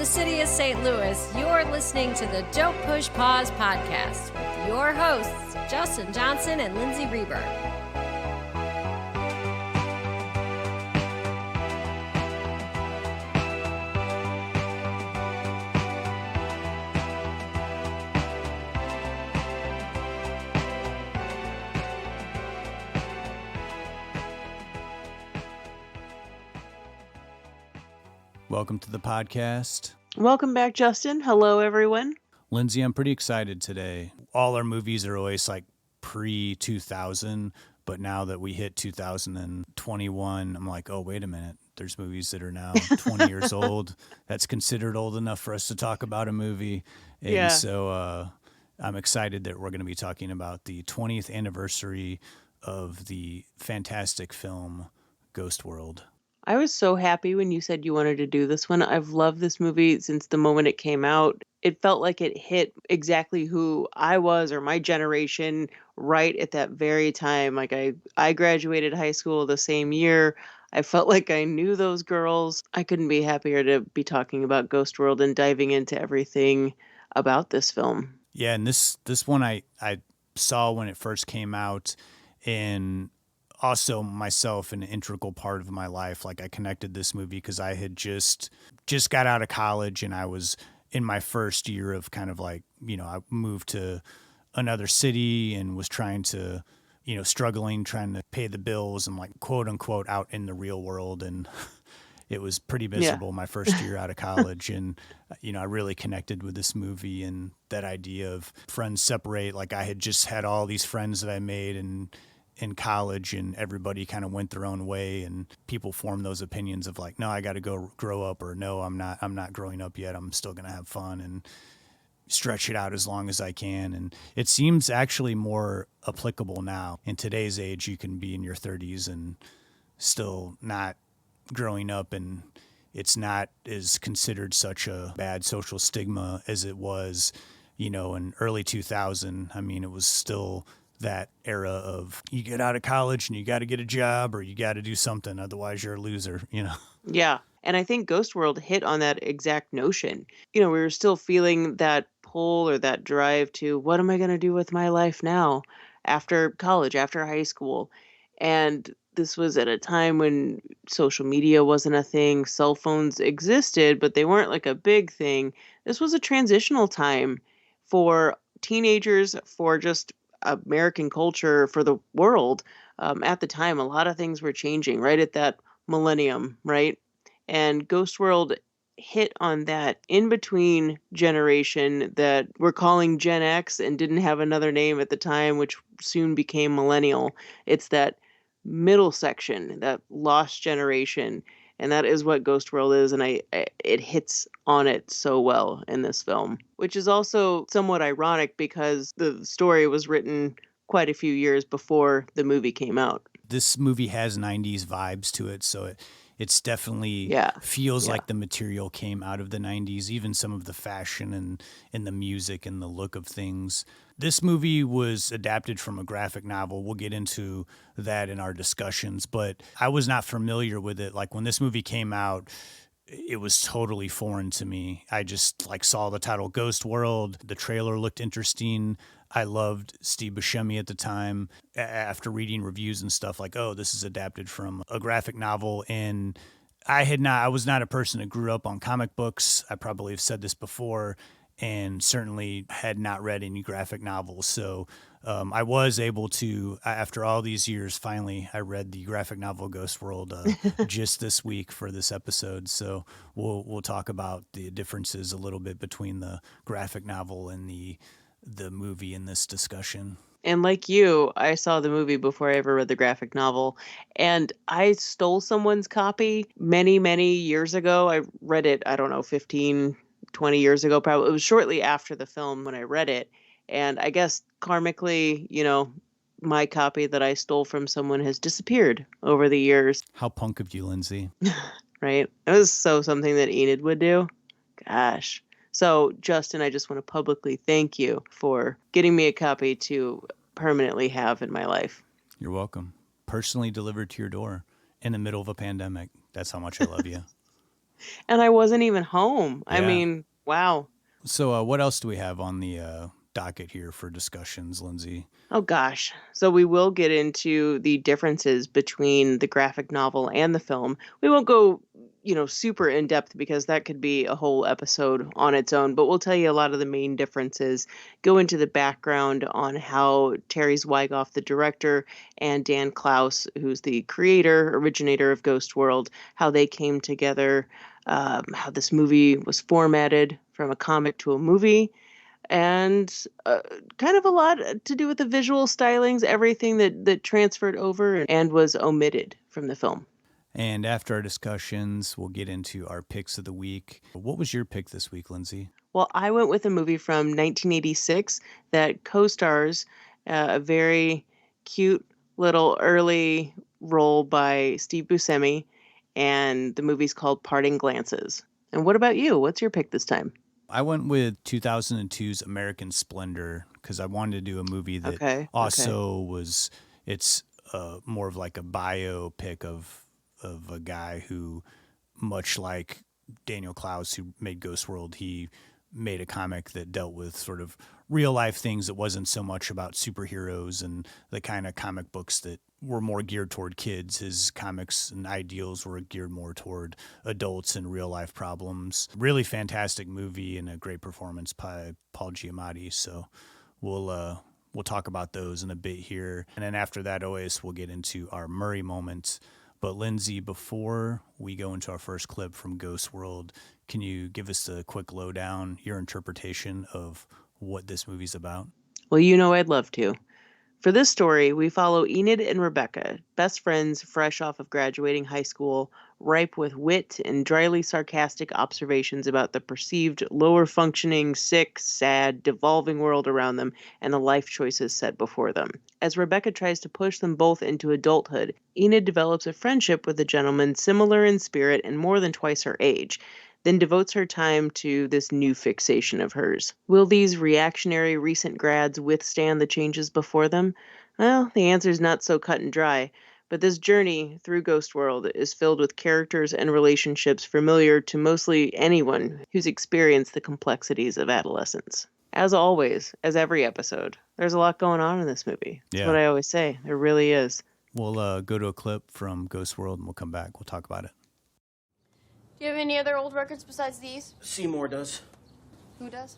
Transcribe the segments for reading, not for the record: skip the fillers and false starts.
the city of St. Louis, you're listening to the Don't Push Pause podcast with your hosts, Justin Johnson and Lindsay Reber. Welcome to the podcast. Welcome back, Justin. Hello, everyone. Lindsay, I'm pretty excited today. All our movies are always like pre-2000, but now that we hit 2021, I'm like, oh, wait a minute. There's movies that are now 20 years old. That's considered old enough for us to talk about a movie. And so I'm excited that we're going to be talking about the 20th anniversary of the fantastic film Ghost World. I was so happy when you said you wanted to do this one. I've loved this movie since the moment it came out. It felt like it hit exactly who I was or my generation right at that very time. Like I graduated high school the same year. I felt like I knew those girls. I couldn't be happier to be talking about Ghost World and diving into everything about this film. Yeah, and this one I saw when it first came out, and also myself an integral part of my life. Like I connected this movie because I had just got out of college and I was in my first year of kind of like, I moved to another city and was trying to, struggling, trying to pay the bills and like quote unquote out in the real world. And it was pretty miserable my first year out of college. And, I really connected with this movie and that idea of friends separate. Like I had just had all these friends that I made in college, and everybody kind of went their own way, and people formed those opinions of like, no, I got to go grow up, or no, I'm not growing up yet. I'm still going to have fun and stretch it out as long as I can. And it seems actually more applicable now. In today's age, you can be in your 30s and still not growing up, and it's not as considered such a bad social stigma as it was, in early 2000. I mean, it was still that era of you get out of college and you got to get a job or you got to do something, otherwise you're a loser, Yeah. And I think Ghost World hit on that exact notion. We were still feeling that pull or that drive to what am I going to do with my life now after college, after high school? And this was at a time when social media wasn't a thing. Cell phones existed, but they weren't like a big thing. This was a transitional time for teenagers, for just American culture, for the world. At the time, a lot of things were changing right at that millennium, right? And Ghost World hit on that in-between generation that we're calling Gen X and didn't have another name at the time, which soon became millennial. It's that middle section, that lost generation. And that is what Ghost World is, and it hits on it so well in this film, which is also somewhat ironic because the story was written quite a few years before the movie came out. This movie has 90s vibes to it, so it's definitely feels like the material came out of the 90s, even some of the fashion and the music and the look of things. This movie was adapted from a graphic novel. We'll get into that in our discussions, but I was not familiar with it. Like when this movie came out, it was totally foreign to me. I just like saw the title Ghost World. The trailer looked interesting. I loved Steve Buscemi at the time. After reading reviews and stuff, like, oh, this is adapted from a graphic novel. And I was not a person that grew up on comic books. I probably have said this before, and certainly had not read any graphic novels. So I was able to, after all these years, finally, I read the graphic novel Ghost World just this week for this episode. So we'll talk about the differences a little bit between the graphic novel and the movie in this discussion. And like you, I saw the movie before I ever read the graphic novel, and I stole someone's copy many, many years ago. I read it, 15, 20 years ago, probably. It was shortly after the film when I read it. And I guess karmically, my copy that I stole from someone has disappeared over the years. How punk of you, Lindsay. Right? It was something that Enid would do. Gosh. So, Justin, I just want to publicly thank you for getting me a copy to permanently have in my life. You're welcome. Personally delivered to your door in the middle of a pandemic. That's how much I love you. And I wasn't even home. I Yeah. mean, wow. So what else do we have on the docket here for discussions, Lindsay? Oh gosh. So we will get into the differences between the graphic novel and the film. We won't go, super in depth because that could be a whole episode on its own, but we'll tell you a lot of the main differences, go into the background on how Terry Zwigoff, the director, and Dan Clowes, who's the creator, originator of Ghost World, how they came together, how this movie was formatted from a comic to a movie, and kind of a lot to do with the visual stylings, everything that transferred over and was omitted from the film. And after our discussions, we'll get into our picks of the week. What was your pick this week, Lindsay? Well, I went with a movie from 1986 that co-stars a very cute little early role by Steve Buscemi, and the movie's called Parting Glances. And what about you? What's your pick this time? I went with 2002's American Splendor because I wanted to do a movie that Okay. also was, it's more of like a biopic of a guy who, much like Daniel Clowes, who made Ghost World, he made a comic that dealt with sort of real life things that wasn't so much about superheroes and the kind of comic books that were more geared toward kids. His comics and ideals were geared more toward adults and real life problems. Really fantastic movie and a great performance by Paul Giamatti. So we'll talk about those in a bit here. And then after that, always we'll get into our Murray moment. But Lindsay, before we go into our first clip from Ghost World, can you give us a quick lowdown, your interpretation of what this movie's about? Well, I'd love to. For this story, we follow Enid and Rebecca, best friends fresh off of graduating high school, ripe with wit and dryly sarcastic observations about the perceived lower functioning, sick, sad, devolving world around them and the life choices set before them. As Rebecca tries to push them both into adulthood, Enid develops a friendship with a gentleman similar in spirit and more than twice her age, then devotes her time to this new fixation of hers. Will these reactionary recent grads withstand the changes before them? Well, the answer's not so cut and dry, but this journey through Ghost World is filled with characters and relationships familiar to mostly anyone who's experienced the complexities of adolescence. As always, as every episode, there's a lot going on in this movie. That's Yeah. what I always say. There really is. We'll go to a clip from Ghost World and we'll come back. We'll talk about it. Do you have any other old records besides these? Seymour does. Who does?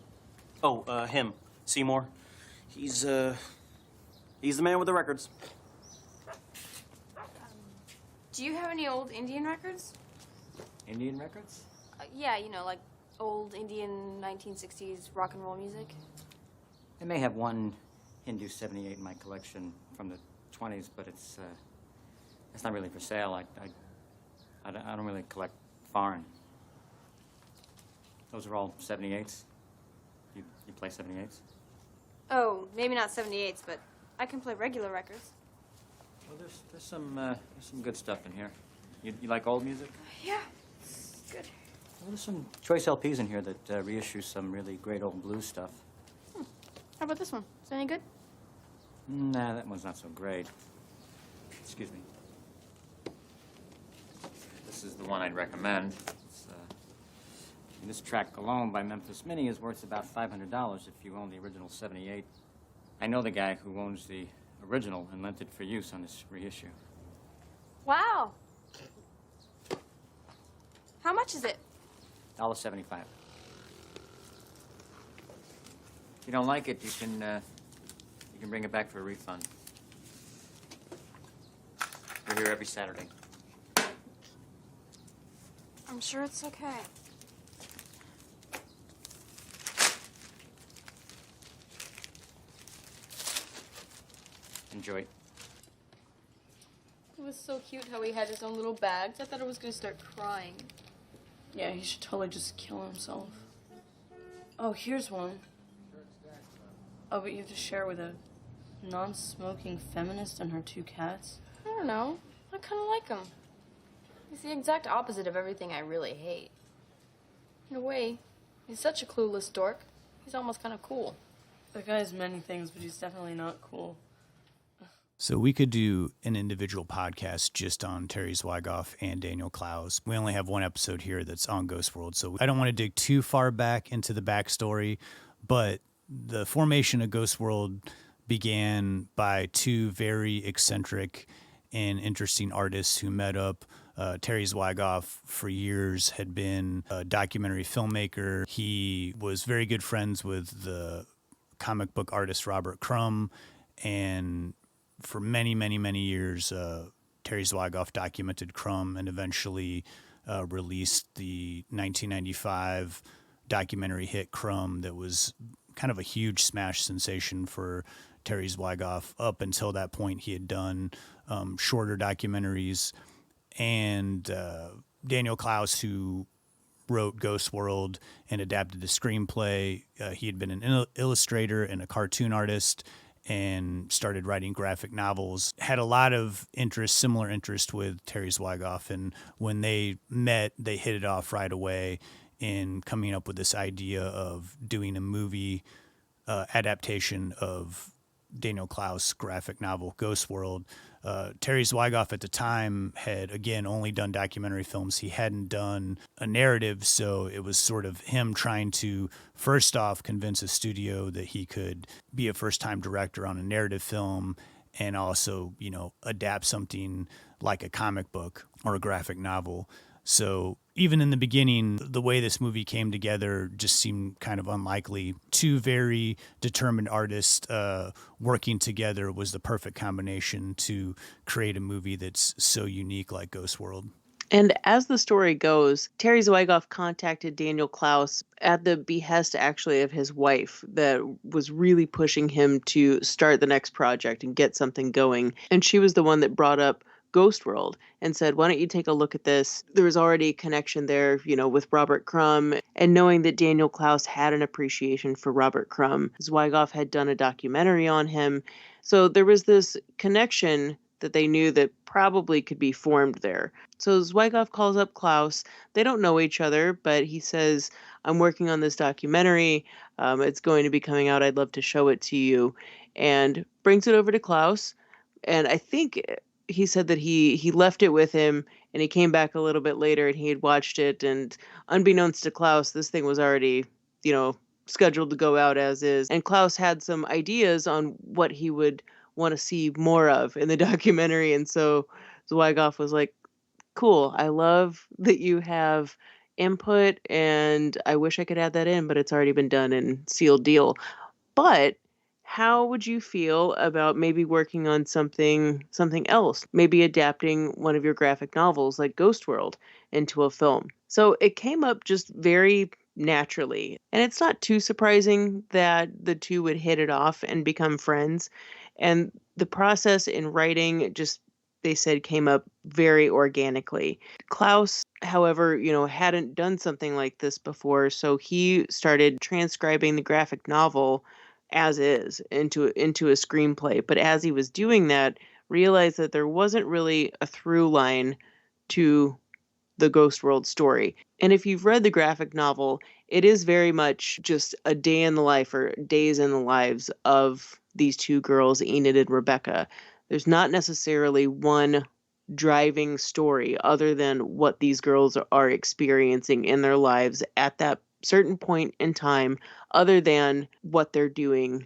Oh, him. Seymour. He's the man with the records. Do you have any old Indian records? Indian records? Yeah, like old Indian 1960s rock and roll music. I may have one Hindu 78 in my collection from the 20s, but it's not really for sale. I don't really collect foreign. Those are all 78s. You play 78s? Oh, maybe not 78s, but I can play regular records. Well, there's some good stuff in here. You like old music? Yeah, it's good. Well, there's some choice LPs in here that reissue some really great old blues stuff. How about this one? Is it any good? Nah, that one's not so great. Excuse me. This is the one I'd recommend. This track alone by Memphis Minnie is worth about $500 if you own the original 78. I know the guy who owns the original and lent it for use on this reissue. Wow. How much is it? $1.75. If you don't like it, you can bring it back for a refund. We're here every Saturday. I'm sure it's okay. Enjoy. It was so cute how he had his own little bags. I thought I was gonna start crying. Yeah, he should totally just kill himself. Oh, here's one. Oh, but you have to share with a non-smoking feminist and her 2 cats? I don't know. I kind of like him. He's the exact opposite of everything I really hate. In a way, he's such a clueless dork. He's almost kind of cool. That guy has many things, but he's definitely not cool. So we could do an individual podcast just on Terry Zwigoff and Daniel Clowes. We only have one episode here that's on Ghost World, so I don't want to dig too far back into the backstory, but the formation of Ghost World began by two very eccentric and interesting artists who met up. Terry Zwigoff, for years, had been a documentary filmmaker. He was very good friends with the comic book artist Robert Crumb, and for many, many, many years, Terry Zwigoff documented Crumb and eventually released the 1995 documentary hit Crumb that was kind of a huge smash sensation for Terry Zwigoff. Up until that point, he had done shorter documentaries. And Daniel Clowes, who wrote Ghost World and adapted the screenplay, he had been an illustrator and a cartoon artist, and started writing graphic novels, had a lot of interest, similar interest with Terry Zwigoff. And when they met, they hit it off right away in coming up with this idea of doing a movie adaptation of Daniel Clowes' graphic novel, Ghost World. Terry Zwigoff at the time had, again, only done documentary films. He hadn't done a narrative, so it was sort of him trying to, first off, convince a studio that he could be a first-time director on a narrative film and also, adapt something like a comic book or a graphic novel. So even in the beginning, the way this movie came together just seemed kind of unlikely. Two very determined artists working together was the perfect combination to create a movie that's so unique like Ghost World. And as the story goes, Terry Zwigoff contacted Daniel Clowes at the behest, actually, of his wife that was really pushing him to start the next project and get something going. And she was the one that brought up Ghost World and said, why don't you take a look at this? There was already a connection there, with Robert Crumb, and knowing that Daniel Clowes had an appreciation for Robert Crumb. Zwigoff had done a documentary on him. So there was this connection that they knew that probably could be formed there. So Zwigoff calls up Clowes. They don't know each other, but he says, I'm working on this documentary. It's going to be coming out. I'd love to show it to you. And brings it over to Clowes. And I think he said that he left it with him and he came back a little bit later and he had watched it, and unbeknownst to Clowes, this thing was already, scheduled to go out as is. And Clowes had some ideas on what he would want to see more of in the documentary. And so Zwigoff was like, cool, I love that you have input and I wish I could add that in, but it's already been done and sealed deal. But how would you feel about maybe working on something else? Maybe adapting one of your graphic novels like Ghost World into a film. So it came up just very naturally. And it's not too surprising that the two would hit it off and become friends. And the process in writing just, they said, came up very organically. Clowes, however, hadn't done something like this before. So he started transcribing the graphic novel as is into a screenplay. But as he was doing that, realized that there wasn't really a through line to the Ghost World story. And if you've read the graphic novel, it is very much just a day in the life or days in the lives of these two girls, Enid and Rebecca. There's not necessarily one driving story other than what these girls are experiencing in their lives at that certain point in time, other than what they're doing,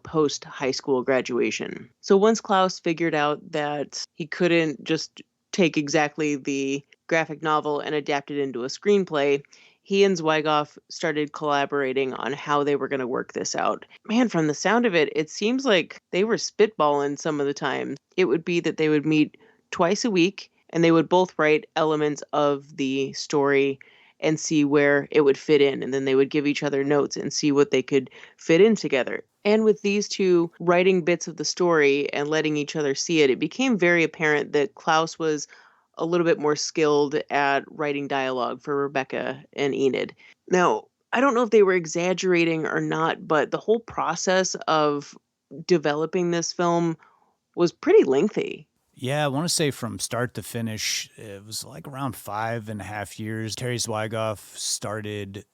post high school graduation. So once Clowes figured out that he couldn't just take exactly the graphic novel and adapt it into a screenplay, he and Zwigoff started collaborating on how they were going to work this out. Man, from the sound of it, it seems like they were spitballing some of the time. It would be that they would meet twice a week and they would both write elements of the story and see where it would fit in. And then they would give each other notes and see what they could fit in together. And with these two writing bits of the story and letting each other see it, it became very apparent that Clowes was a little bit more skilled at writing dialogue for Rebecca and Enid. Now, I don't know if they were exaggerating or not, but the whole process of developing this film was pretty lengthy. Yeah, I want to say from start to finish, it was like around 5.5 years. Terry Zwigoff started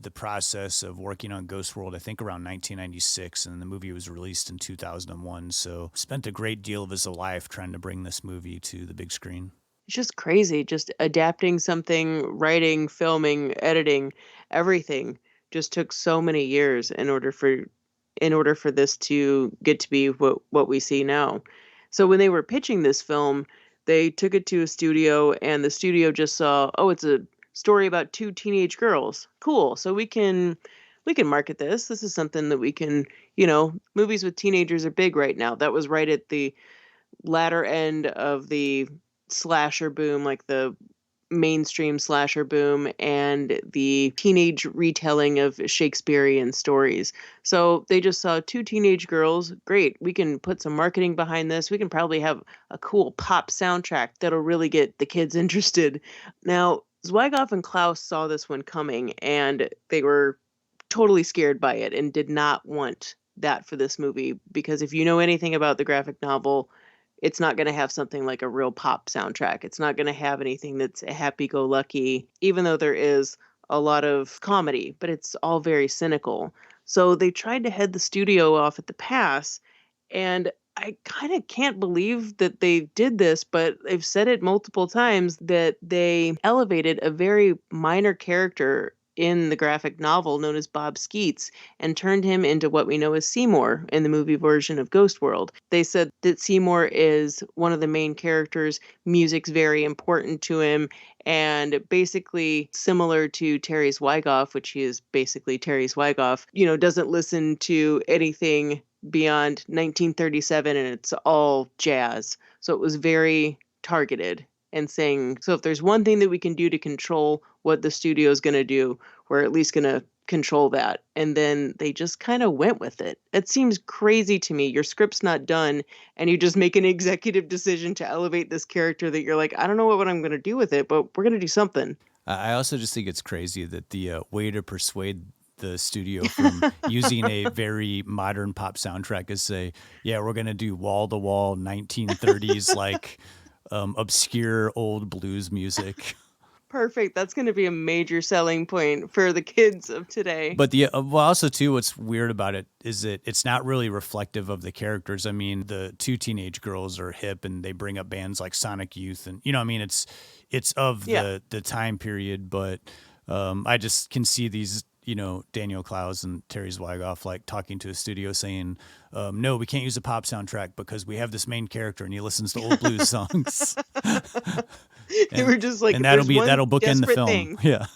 the process of working on Ghost World, I think around 1996, and the movie was released in 2001. So spent a great deal of his life trying to bring this movie to the big screen. It's just crazy, just adapting something, writing, filming, editing, everything just took so many years in order for this to get to be what we see now. So when they were pitching this film, they took it to a studio and the studio just saw, oh, it's a story about two teenage girls. Cool. So we can market this. This is something that we can, movies with teenagers are big right now. That was right at the latter end of the slasher boom, like the mainstream slasher boom and the teenage retelling of Shakespearean stories. So they just saw two teenage girls. Great. We can put some marketing behind this. We can probably have a cool pop soundtrack that'll really get the kids interested. Now, Zwigoff and Clowes saw this one coming and they were totally scared by it and did not want that for this movie because if you know anything about the graphic novel, it's not going to have something like a real pop soundtrack. It's not going to have anything that's happy-go-lucky, even though there is a lot of comedy, but it's all very cynical. So they tried to head the studio off at the pass, and I kind of can't believe that they did this, but they've said it multiple times that they elevated a very minor character in the graphic novel known as Bob Skeets and turned him into what we know as Seymour in the movie version of Ghost World. They said that Seymour is one of the main characters, music's very important to him, and basically similar to Terry Zwigoff, which he is basically Terry Zwigoff, doesn't listen to anything beyond 1937 and it's all jazz. So it was very targeted and saying, so if there's one thing that we can do to control what the studio is going to do, we're at least going to control that. And then they just kind of went with it. It seems crazy to me. Your script's not done and you just make an executive decision to elevate this character that you're like, I don't know what I'm going to do with it, but we're going to do something. I also just think it's crazy that the way to persuade the studio from using a very modern pop soundtrack is say, yeah, we're going to do wall-to-wall 1930s like obscure old blues music. Perfect. That's going to be a major selling point for the kids of today. But also too, what's weird about it is that it's not really reflective of the characters. I mean, the two teenage girls are hip and they bring up bands like Sonic Youth and it's of the time period. But I just can see these, Daniel Clowes and Terry Zwigoff like talking to a studio saying, no, we can't use a pop soundtrack because we have this main character and he listens to old blues songs. They were just like, and that'll bookend the film. Thing. Yeah.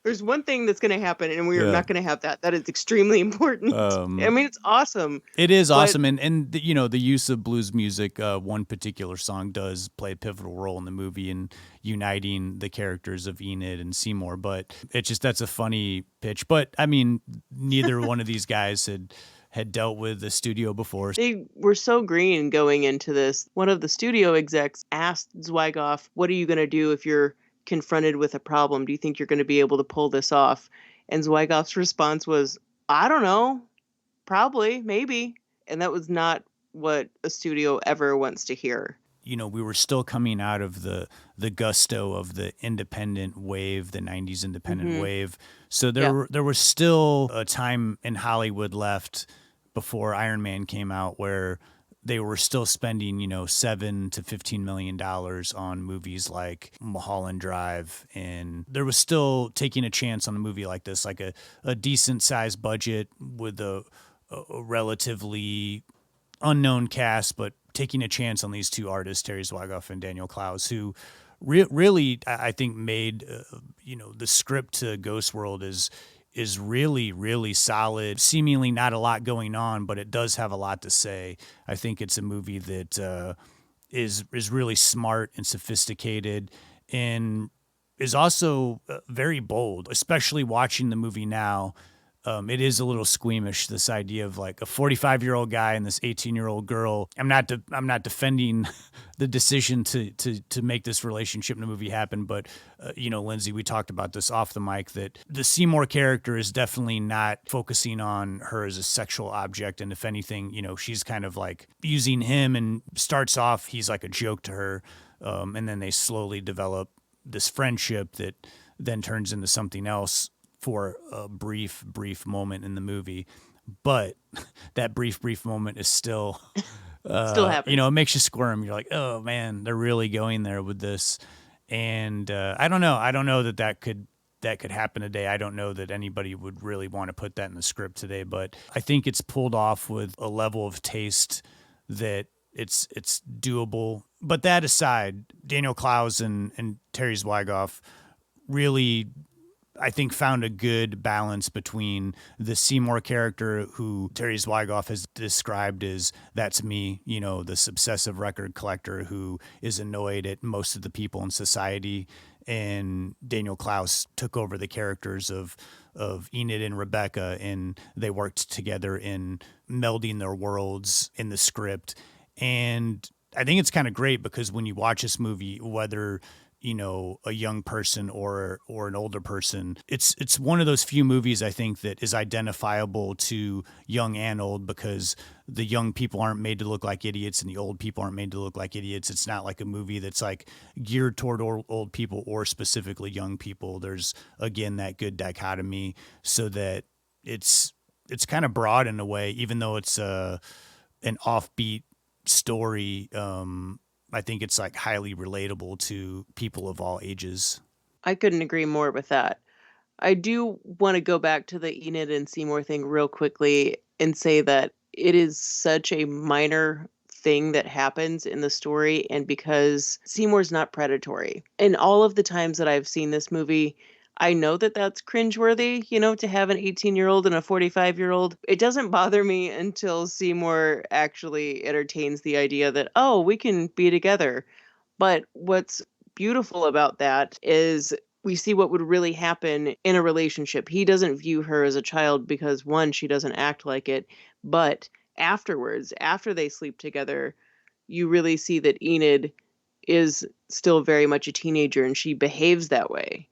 There's one thing that's going to happen, and we are not going to have that. That is extremely important. I mean, it's awesome. It is awesome, and the use of blues music. One particular song does play a pivotal role in the movie in uniting the characters of Enid and Seymour. But that's a funny pitch. But I mean, neither one of these guys had dealt with the studio before. They were so green going into this. One of the studio execs asked Zwigoff, what are you going to do if you're confronted with a problem? Do you think you're going to be able to pull this off? And Zwigoff's response was, I don't know. Probably, maybe. And that was not what a studio ever wants to hear. We were still coming out of the gusto of the independent wave, the 90s independent wave. So there was still a time in Hollywood left before Iron Man came out where they were still spending, $7 to $15 million on movies like Mulholland Drive. And there was still taking a chance on a movie like this, like a decent sized budget with a relatively unknown cast, but taking a chance on these two artists, Terry Zwigoff and Daniel Clowes, who really, I think, made, the script to Ghost World is really, really solid. Seemingly not a lot going on, but it does have a lot to say. I think it's a movie that is really smart and sophisticated and is also very bold, especially watching the movie now. It is a little squeamish, this idea of like a 45-year-old guy and this 18-year-old girl. I'm not defending the decision to make this relationship in the movie happen, but Lindsay, we talked about this off the mic that the Seymour character is definitely not focusing on her as a sexual object, and if anything, she's kind of like using him, and starts off he's like a joke to her, and then they slowly develop this friendship that then turns into something else for a brief moment in the movie. But that brief moment is still, Still happens. it makes you squirm. You're like, oh man, they're really going there with this. And I don't know that could happen today. I don't know that anybody would really want to put that in the script today, but I think it's pulled off with a level of taste that it's doable. But that aside, Daniel Clowes and Terry Zwigoff really, I think, found a good balance between the Seymour character, who Terry Zwigoff has described as, that's me, this obsessive record collector who is annoyed at most of the people in society. And Daniel Clowes took over the characters of Enid and Rebecca, and they worked together in melding their worlds in the script. And I think it's kind of great because when you watch this movie, whether a young person or an older person, it's one of those few movies I think that is identifiable to young and old, because the young people aren't made to look like idiots and the old people aren't made to look like idiots. It's not like a movie that's like geared toward old people or specifically young people. There's, again, that good dichotomy, so that it's kind of broad in a way, even though it's an offbeat story. I think it's like highly relatable to people of all ages. I couldn't agree more with that. I do want to go back to the Enid and Seymour thing real quickly and say that it is such a minor thing that happens in the story, and because Seymour's not predatory. And all of the times that I've seen this movie, I know that that's cringeworthy, to have an 18-year-old and a 45-year-old. It doesn't bother me until Seymour actually entertains the idea that, oh, we can be together. But what's beautiful about that is we see what would really happen in a relationship. He doesn't view her as a child because, one, she doesn't act like it. But afterwards, after they sleep together, you really see that Enid is still very much a teenager and she behaves that way.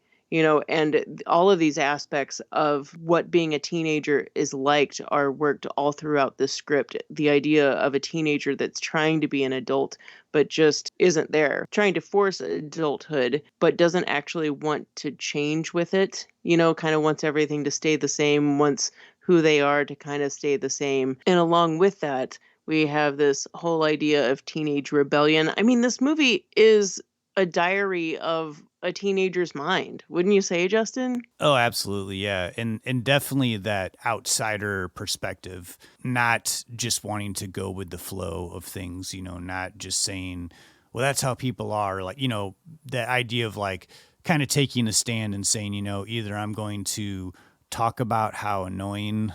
And all of these aspects of what being a teenager is like are worked all throughout the script. The idea of a teenager that's trying to be an adult, but just isn't there, trying to force adulthood, but doesn't actually want to change with it, kind of wants everything to stay the same, wants who they are to kind of stay the same. And along with that, we have this whole idea of teenage rebellion. I mean, this movie is a diary of a teenager's mind. Wouldn't you say, Justin? Oh, absolutely. Yeah. And definitely that outsider perspective, not just wanting to go with the flow of things, not just saying, well, that's how people are. Like, that idea of like kind of taking a stand and saying, either I'm going to talk about how annoying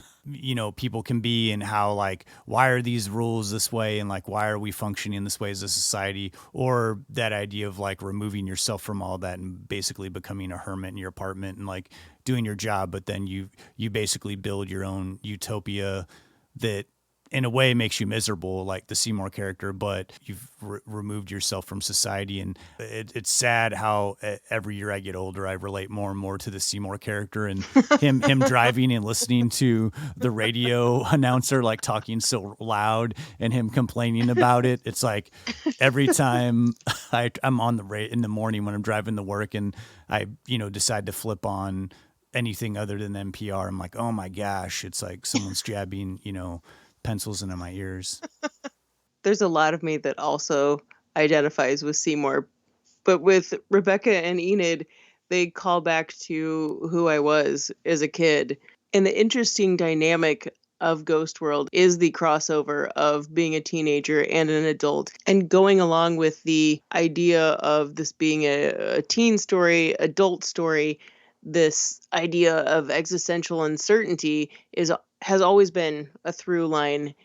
people can be and how, like, why are these rules this way and like why are we functioning this way as a society, or that idea of like removing yourself from all that and basically becoming a hermit in your apartment and like doing your job, but then you basically build your own utopia that in a way makes you miserable, like the Seymour character, but you've removed yourself from society. And it's sad how every year I get older, I relate more and more to the Seymour character and him driving and listening to the radio announcer, like talking so loud and him complaining about it. It's like every time I'm on in the morning when I'm driving to work and I, decide to flip on anything other than NPR, I'm like, oh my gosh, it's like someone's jabbing, pencils into my ears. There's a lot of me that also identifies with Seymour, but with Rebecca and Enid, they call back to who I was as a kid. And the interesting dynamic of Ghost World is the crossover of being a teenager and an adult, and going along with the idea of this being a teen story, adult story. This idea of existential uncertainty has always been a through line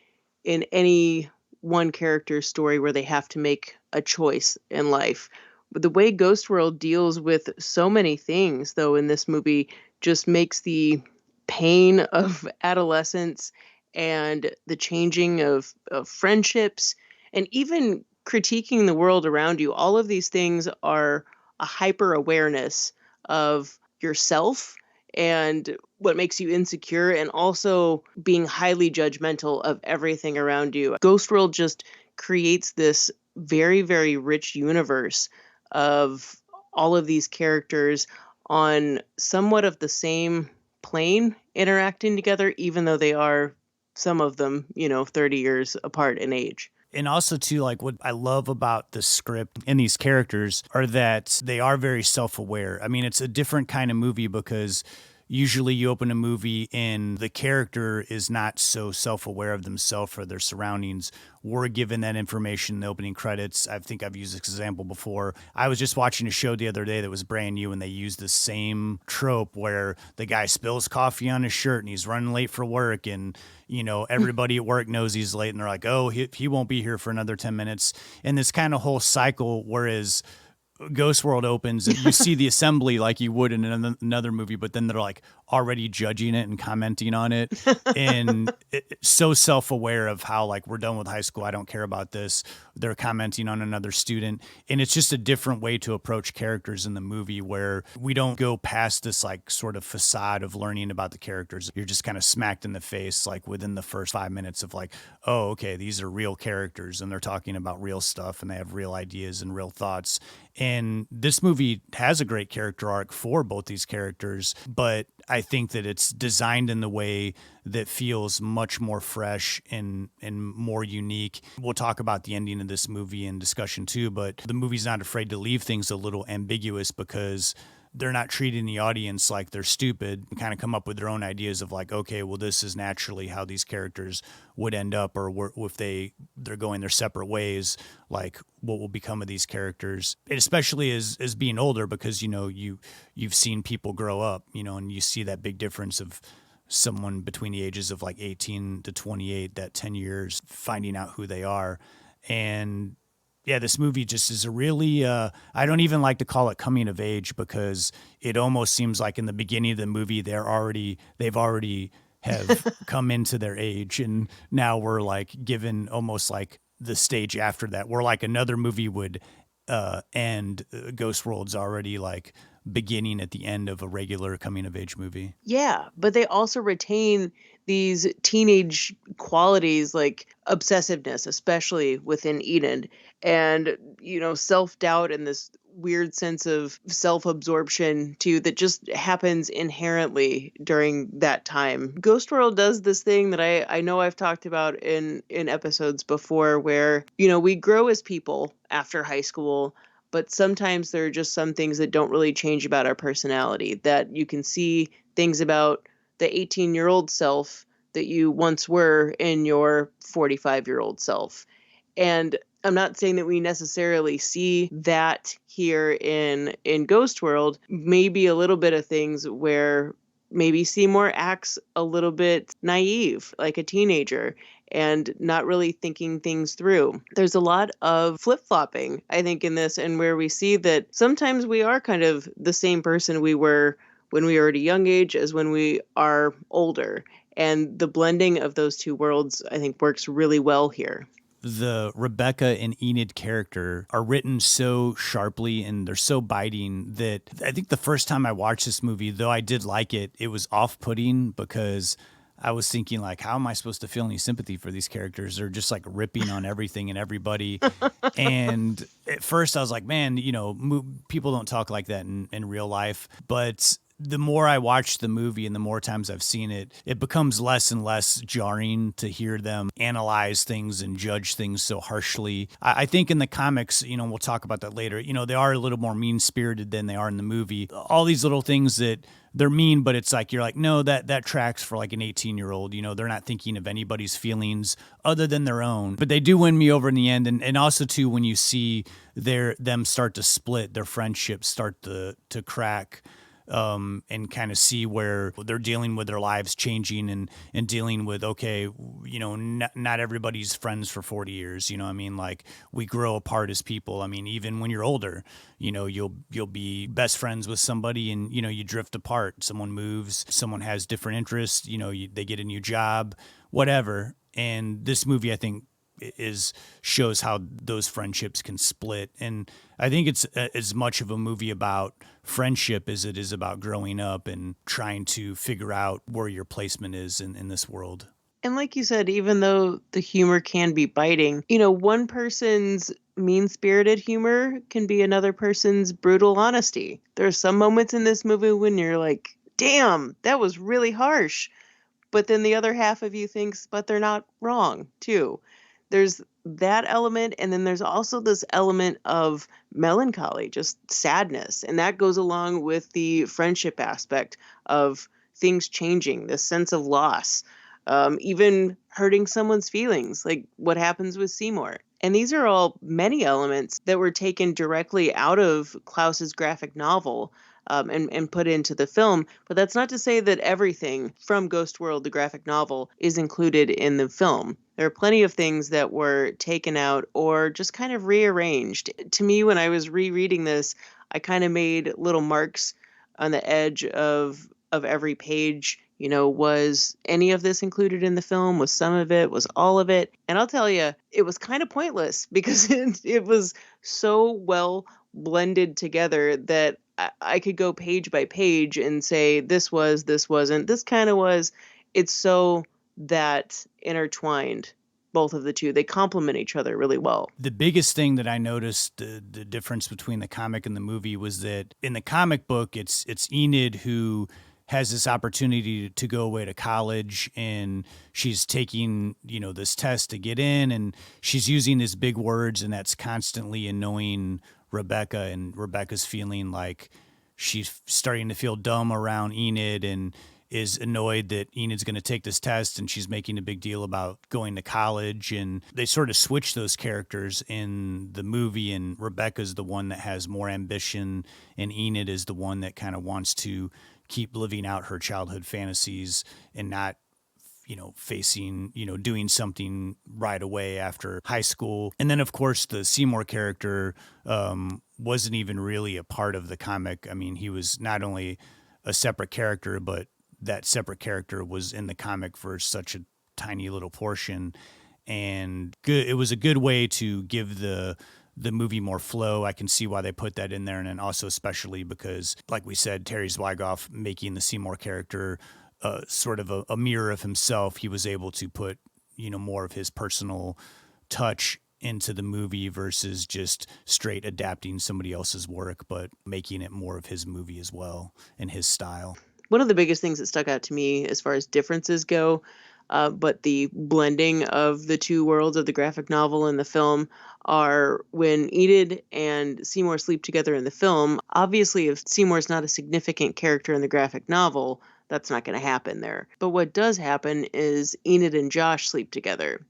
in any one character's story where they have to make a choice in life. But the way Ghost World deals with so many things, though, in this movie just makes the pain of adolescence and the changing of friendships and even critiquing the world around you. All of these things are a hyper awareness of yourself and what makes you insecure, and also being highly judgmental of everything around you. Ghost World just creates this very, very rich universe of all of these characters, on somewhat of the same plane interacting together, even though they are, some of them, 30 years apart in age. And also, too, like what I love about the script and these characters are that they are very self-aware. I mean, it's a different kind of movie because usually you open a movie and the character is not so self-aware of themselves or their surroundings. We're given that information in the opening credits. I think I've used this example before. I was just watching a show the other day that was brand new, and they used the same trope where the guy spills coffee on his shirt and he's running late for work, and everybody at work knows he's late, and they're like, oh, he won't be here for another 10 minutes. And this kind of whole cycle, whereas Ghost World opens and you see the assembly like you would in another movie, but then they're like already judging it and commenting on it, and so self-aware of how, like, we're done with high school, I don't care about this. They're commenting on another student, and it's just a different way to approach characters in the movie where we don't go past this like sort of facade of learning about the characters. You're just kind of smacked in the face like within the first 5 minutes of like, oh, okay, these are real characters and they're talking about real stuff and they have real ideas and real thoughts. And this movie has a great character arc for both these characters, but I think that it's designed in the way that feels much more fresh and more unique. We'll talk about the ending of this movie in discussion too, but the movie's not afraid to leave things a little ambiguous because they're not treating the audience like they're stupid and kind of come up with their own ideas of like, okay, well, this is naturally how these characters would end up, or if they're going their separate ways, like what will become of these characters. And especially as being older, because, you've seen people grow up, and you see that big difference of someone between the ages of like 18 to 28, that 10 years finding out who they are. And yeah, this movie just is a really, I don't even like to call it coming of age because it almost seems like in the beginning of the movie, they've already have come into their age. And now we're like given almost like the stage after that, where like another movie would end. Ghost World's already like beginning at the end of a regular coming of age movie. Yeah, but they also retain these teenage qualities like obsessiveness, especially within Enid, and, self-doubt and this weird sense of self-absorption too that just happens inherently during that time. Ghost World does this thing that I know I've talked about in episodes before where, we grow as people after high school, but sometimes there are just some things that don't really change about our personality, that you can see things about the 18-year-old self that you once were in your 45-year-old self. And I'm not saying that we necessarily see that here in Ghost World. Maybe a little bit of things where maybe Seymour acts a little bit naive, like a teenager, and not really thinking things through. There's a lot of flip-flopping, I think, in this, and where we see that sometimes we are kind of the same person we were when we were at a young age as when we are older. And the blending of those two worlds, I think, works really well here. The Rebecca and Enid character are written so sharply and they're so biting that I think the first time I watched this movie, though I did like it, it was off-putting because I was thinking, like, how am I supposed to feel any sympathy for these characters? They're just like ripping on everything and everybody. And at first I was like, man, people don't talk like that in real life. But the more I watch the movie and the more times I've seen it, it becomes less and less jarring to hear them analyze things and judge things so harshly. I think in the comics, we'll talk about that later, they are a little more mean-spirited than they are in the movie. All these little things that they're mean, but it's like, you're like, no, that tracks for like an 18-year-old. They're not thinking of anybody's feelings other than their own. But they do win me over in the end. And also, too, when you see them start to split, their friendships start to crack, and kind of see where they're dealing with their lives changing and dealing with, okay, not everybody's friends for 40 years. Like, we grow apart as people. Even when you're older, you'll be best friends with somebody and, you drift apart. Someone moves, someone has different interests, they get a new job, whatever. And this movie, I think, shows how those friendships can split. And I think it's as much of a movie about friendship as it is about growing up and trying to figure out where your placement is in this world. And like you said, even though the humor can be biting, one person's mean-spirited humor can be another person's brutal honesty. There are some moments in this movie when you're like, damn, that was really harsh. But then the other half of you thinks, but they're not wrong, too. There's that element, and then there's also this element of melancholy, just sadness. And that goes along with the friendship aspect of things changing, this sense of loss, even hurting someone's feelings, like what happens with Seymour. And these are all many elements that were taken directly out of Clowes's graphic novel, and put into the film. But that's not to say that everything from Ghost World, the graphic novel, is included in the film. There are plenty of things that were taken out or just kind of rearranged. To me, when I was rereading this, I kind of made little marks on the edge of every page. You know, was any of this included in the film? Was some of it? Was all of it? And I'll tell you, it was kind of pointless because it was so well blended together that I could go page by page and say, this was, this wasn't, this kind of was. It's so that intertwined, both of the two. They complement each other really well. The biggest thing that I noticed, the difference between the comic and the movie, was that in the comic book, it's Enid who has this opportunity to go away to college, and she's taking, this test to get in, and she's using these big words, and that's constantly annoying Rebecca, and Rebecca's feeling like she's starting to feel dumb around Enid and is annoyed that Enid's going to take this test, and she's making a big deal about going to college. And they sort of switch those characters in the movie, and Rebecca's the one that has more ambition, and Enid is the one that kind of wants to keep living out her childhood fantasies and not, facing, doing something right away after high school. And then, of course, the Seymour character wasn't even really a part of the comic. I mean, he was not only a separate character, but that separate character was in the comic for such a tiny little portion. And it was a good way to give the movie more flow. I can see why they put that in there. And then also especially because, like we said, Terry Zwigoff making the Seymour character sort of a mirror of himself, he was able to put, more of his personal touch into the movie versus just straight adapting somebody else's work, but making it more of his movie as well and his style. One of the biggest things that stuck out to me as far as differences go, but the blending of the two worlds of the graphic novel and the film, are when Enid and Seymour sleep together in the film. Obviously, if Seymour's not a significant character in the graphic novel, that's not going to happen there. But what does happen is Enid and Josh sleep together.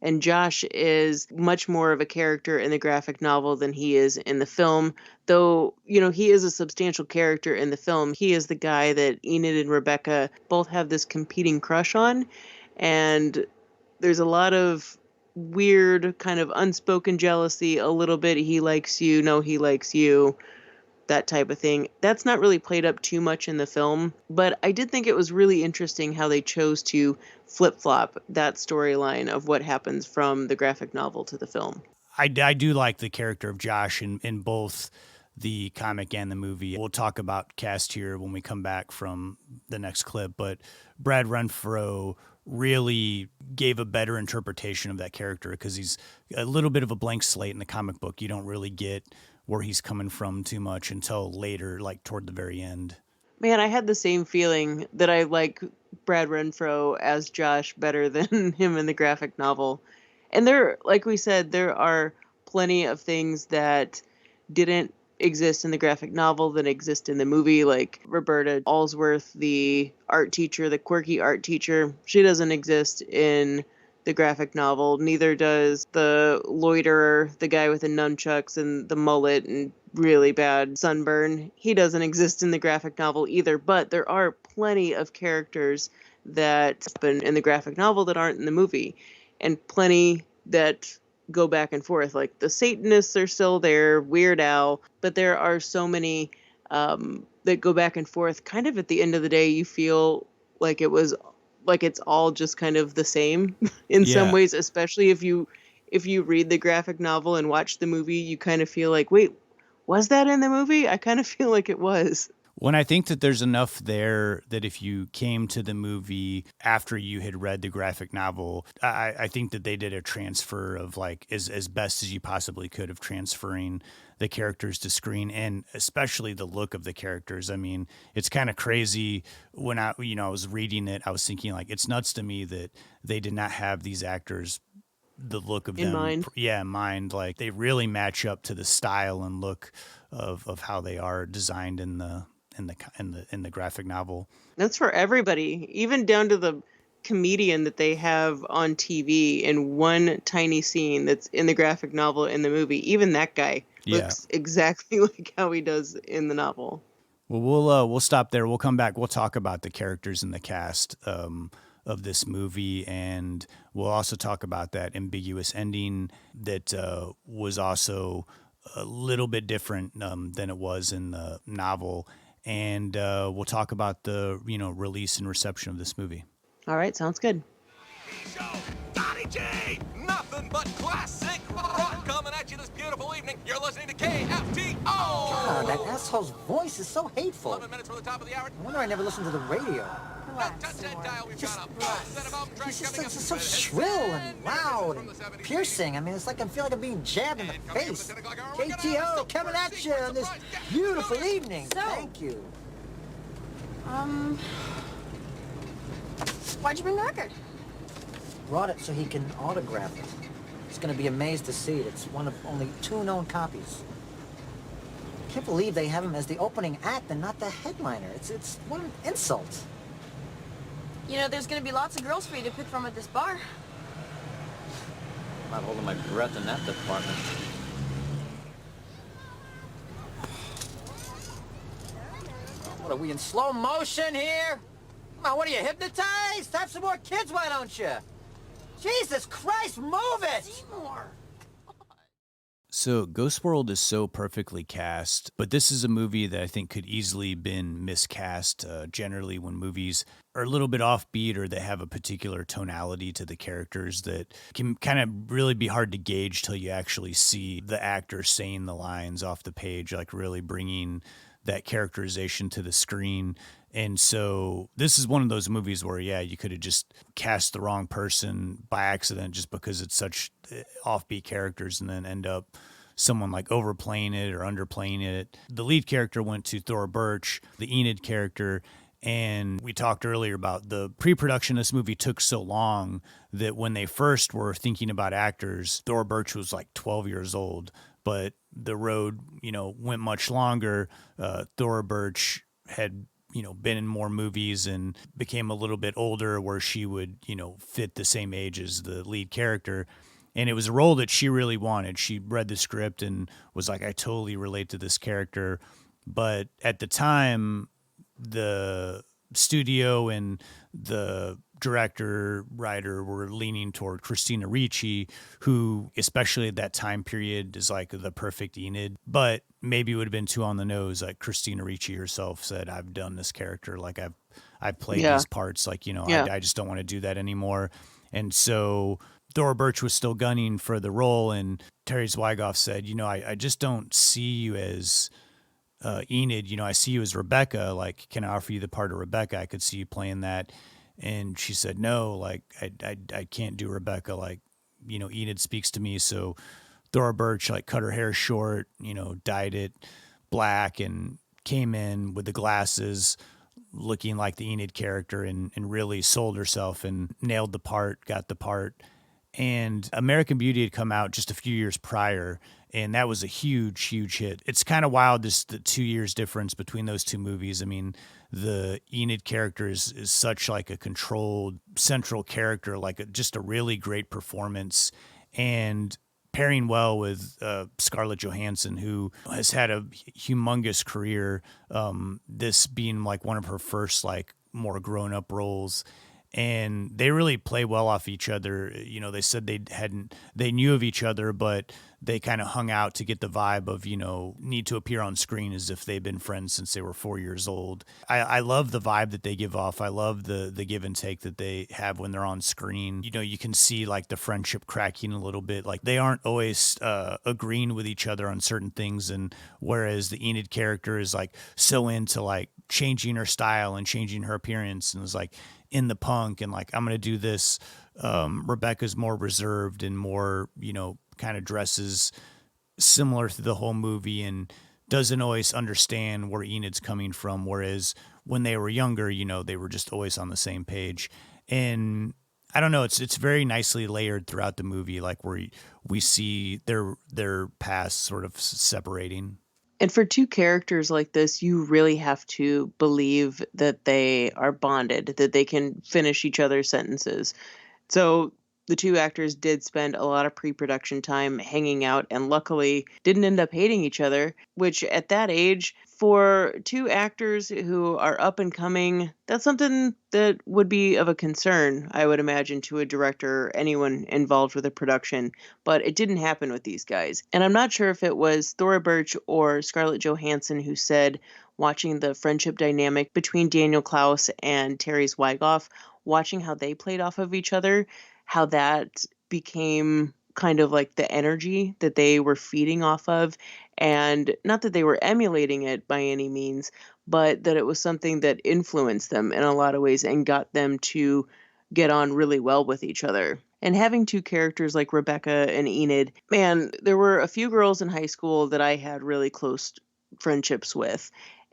And Josh is much more of a character in the graphic novel than he is in the film. Though, he is a substantial character in the film. He is the guy that Enid and Rebecca both have this competing crush on. And there's a lot of weird kind of unspoken jealousy, a little bit he likes you, no, he likes you, that type of thing. That's not really played up too much in the film, but I did think it was really interesting how they chose to flip-flop that storyline of what happens from the graphic novel to the film. I do like the character of Josh in both the comic and the movie. We'll talk about cast here when we come back from the next clip, but Brad Renfro really gave a better interpretation of that character because he's a little bit of a blank slate in the comic book. You don't really get where he's coming from too much until later, like toward the very end. Man, I had the same feeling that I like Brad Renfro as Josh better than him in the graphic novel. And there, like we said, there are plenty of things that didn't exist in the graphic novel that exist in the movie, like Roberta Allsworth, the art teacher, the quirky art teacher. She doesn't exist in the graphic novel. Neither does the loiterer, the guy with the nunchucks and the mullet and really bad sunburn. He doesn't exist in the graphic novel either, but there are plenty of characters that happen in the graphic novel that aren't in the movie, and plenty that go back and forth. Like the Satanists are still there, Weird Al, but there are so many that go back and forth. Kind of at the end of the day, you feel like it's all just kind of the same in some ways, especially if you read the graphic novel and watch the movie, you kind of feel like, wait, was that in the movie? I kind of feel like it was. When I think that there's enough there that if you came to the movie after you had read the graphic novel, I think that they did a transfer of like as best as you possibly could of transferring the characters to screen, and especially the look of the characters. I mean, it's kind of crazy when I was reading it, I was thinking like, it's nuts to me that they did not have these actors the look of In them mind. in mind. Like they really match up to the style and look of how they are designed in the graphic novel. That's for everybody, even down to the comedian that they have on TV in one tiny scene that's in the graphic novel in the movie. Even that guy looks exactly like how he does in the novel. Well, we'll stop there. We'll come back. We'll talk about the characters in the cast of this movie, and we'll also talk about that ambiguous ending that was also a little bit different than it was in the novel. And we'll talk about the release and reception of this movie. All right, sounds good. Donnie J! Nothing but classic rock coming at you this beautiful evening. You're listening to KFTO! God, that asshole's voice is so hateful. 11 minutes from the top of the hour. I wonder I never listened to the radio. Touch that dial, we've got a full set of album tracks It's coming up. just so shrill and loud and piercing. I mean, it's like I feel like I'm being jabbed in the face. KTO, coming at you on this beautiful evening. So- Thank you. Why'd you bring the record? Brought it so he can autograph it. He's gonna be amazed to see it. It's one of only 2 known copies. Can't believe they have him as the opening act and not the headliner. It's what an insult. You know, there's gonna be lots of girls for you to pick from at this bar. I'm not holding my breath in that department. What, are we in slow motion here? Come on, what are you, hypnotized? Have some more kids, why don't you? Jesus Christ, move it! More. So Ghost World is so perfectly cast, but this is a movie that I think could easily been miscast. Generally, when movies are a little bit offbeat or they have a particular tonality to the characters that can kind of really be hard to gauge till you actually see the actor saying the lines off the page, like really bringing that characterization to the screen. And so this is one of those movies where, yeah, you could have just cast the wrong person by accident just because it's such offbeat characters and then end up someone like overplaying it or underplaying it. The lead character went to Thora Birch, the Enid character, and we talked earlier about the pre-production of this movie took so long that when they first were thinking about actors, Thora Birch was like 12 years old, but the road, went much longer. Thora Birch had been in more movies and became a little bit older where she would, fit the same age as the lead character. And it was a role that she really wanted. She read the script and was like, I totally relate to this character. But at the time, the studio and the director, writer were leaning toward Christina Ricci, who, especially at that time period, is like the perfect Enid. But maybe it would have been too on the nose. Like Christina Ricci herself said, I've done this character. Like I've played these parts. Like, I just don't want to do that anymore. And so Thora Birch was still gunning for the role. And Terry Zwigoff said, I just don't see you as Enid. I see you as Rebecca. Like, can I offer you the part of Rebecca? I could see you playing that. And she said, no, like, I can't do Rebecca. Like, Enid speaks to me. So Thora Birch, like, cut her hair short, dyed it black and came in with the glasses looking like the Enid character and really sold herself and nailed the part, got the part. And American Beauty had come out just a few years prior, and that was a huge, huge hit. It's kind of wild, just the 2 years difference between those two movies. I mean, the Enid character is such like a controlled central character, like just a really great performance, and pairing well with Scarlett Johansson, who has had a humongous career. This being like one of her first like more grown-up roles. And they really play well off each other. They said they knew of each other, but they kind of hung out to get the vibe of, need to appear on screen as if they've been friends since they were 4 years old. I love the vibe that they give off. I love the give and take that they have when they're on screen. You can see like the friendship cracking a little bit. Like they aren't always agreeing with each other on certain things. And whereas the Enid character is like so into like changing her style and changing her appearance and is like in the punk and like, I'm going to do this. Rebecca's more reserved and more, kind of dresses similar to the whole movie and doesn't always understand where Enid's coming from. Whereas when they were younger, they were just always on the same page. And I don't know, it's very nicely layered throughout the movie, like where we see their past sort of separating. And for two characters like this, you really have to believe that they are bonded, that they can finish each other's sentences. So the two actors did spend a lot of pre-production time hanging out and luckily didn't end up hating each other, which at that age, for two actors who are up and coming, that's something that would be of a concern, I would imagine, to a director or anyone involved with a production. But it didn't happen with these guys. And I'm not sure if it was Thora Birch or Scarlett Johansson who said, watching the friendship dynamic between Daniel Clowes and Terry Zwigoff, watching how they played off of each other, how that became kind of like the energy that they were feeding off of. And not that they were emulating it by any means, but that it was something that influenced them in a lot of ways and got them to get on really well with each other. And having two characters like Rebecca and Enid, man, there were a few girls in high school that I had really close friendships with.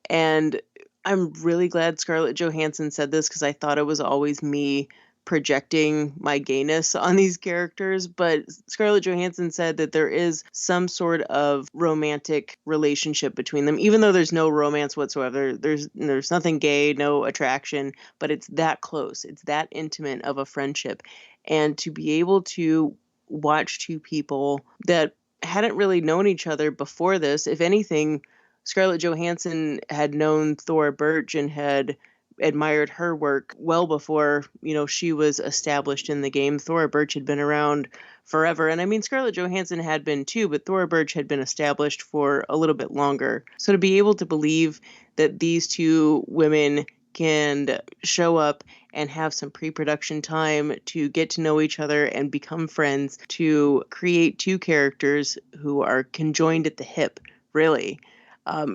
And I'm really glad Scarlett Johansson said this because I thought it was always me projecting my gayness on these characters, but Scarlett Johansson said that there is some sort of romantic relationship between them, even though there's no romance whatsoever. There's nothing gay, no attraction, but it's that close. It's that intimate of a friendship. And to be able to watch two people that hadn't really known each other before this, if anything, Scarlett Johansson had known Thora Birch and had admired her work well before, she was established in the game. Thora Birch had been around forever. And I mean, Scarlett Johansson had been too, but Thora Birch had been established for a little bit longer. So to be able to believe that these two women can show up and have some pre-production time to get to know each other and become friends, to create two characters who are conjoined at the hip, really,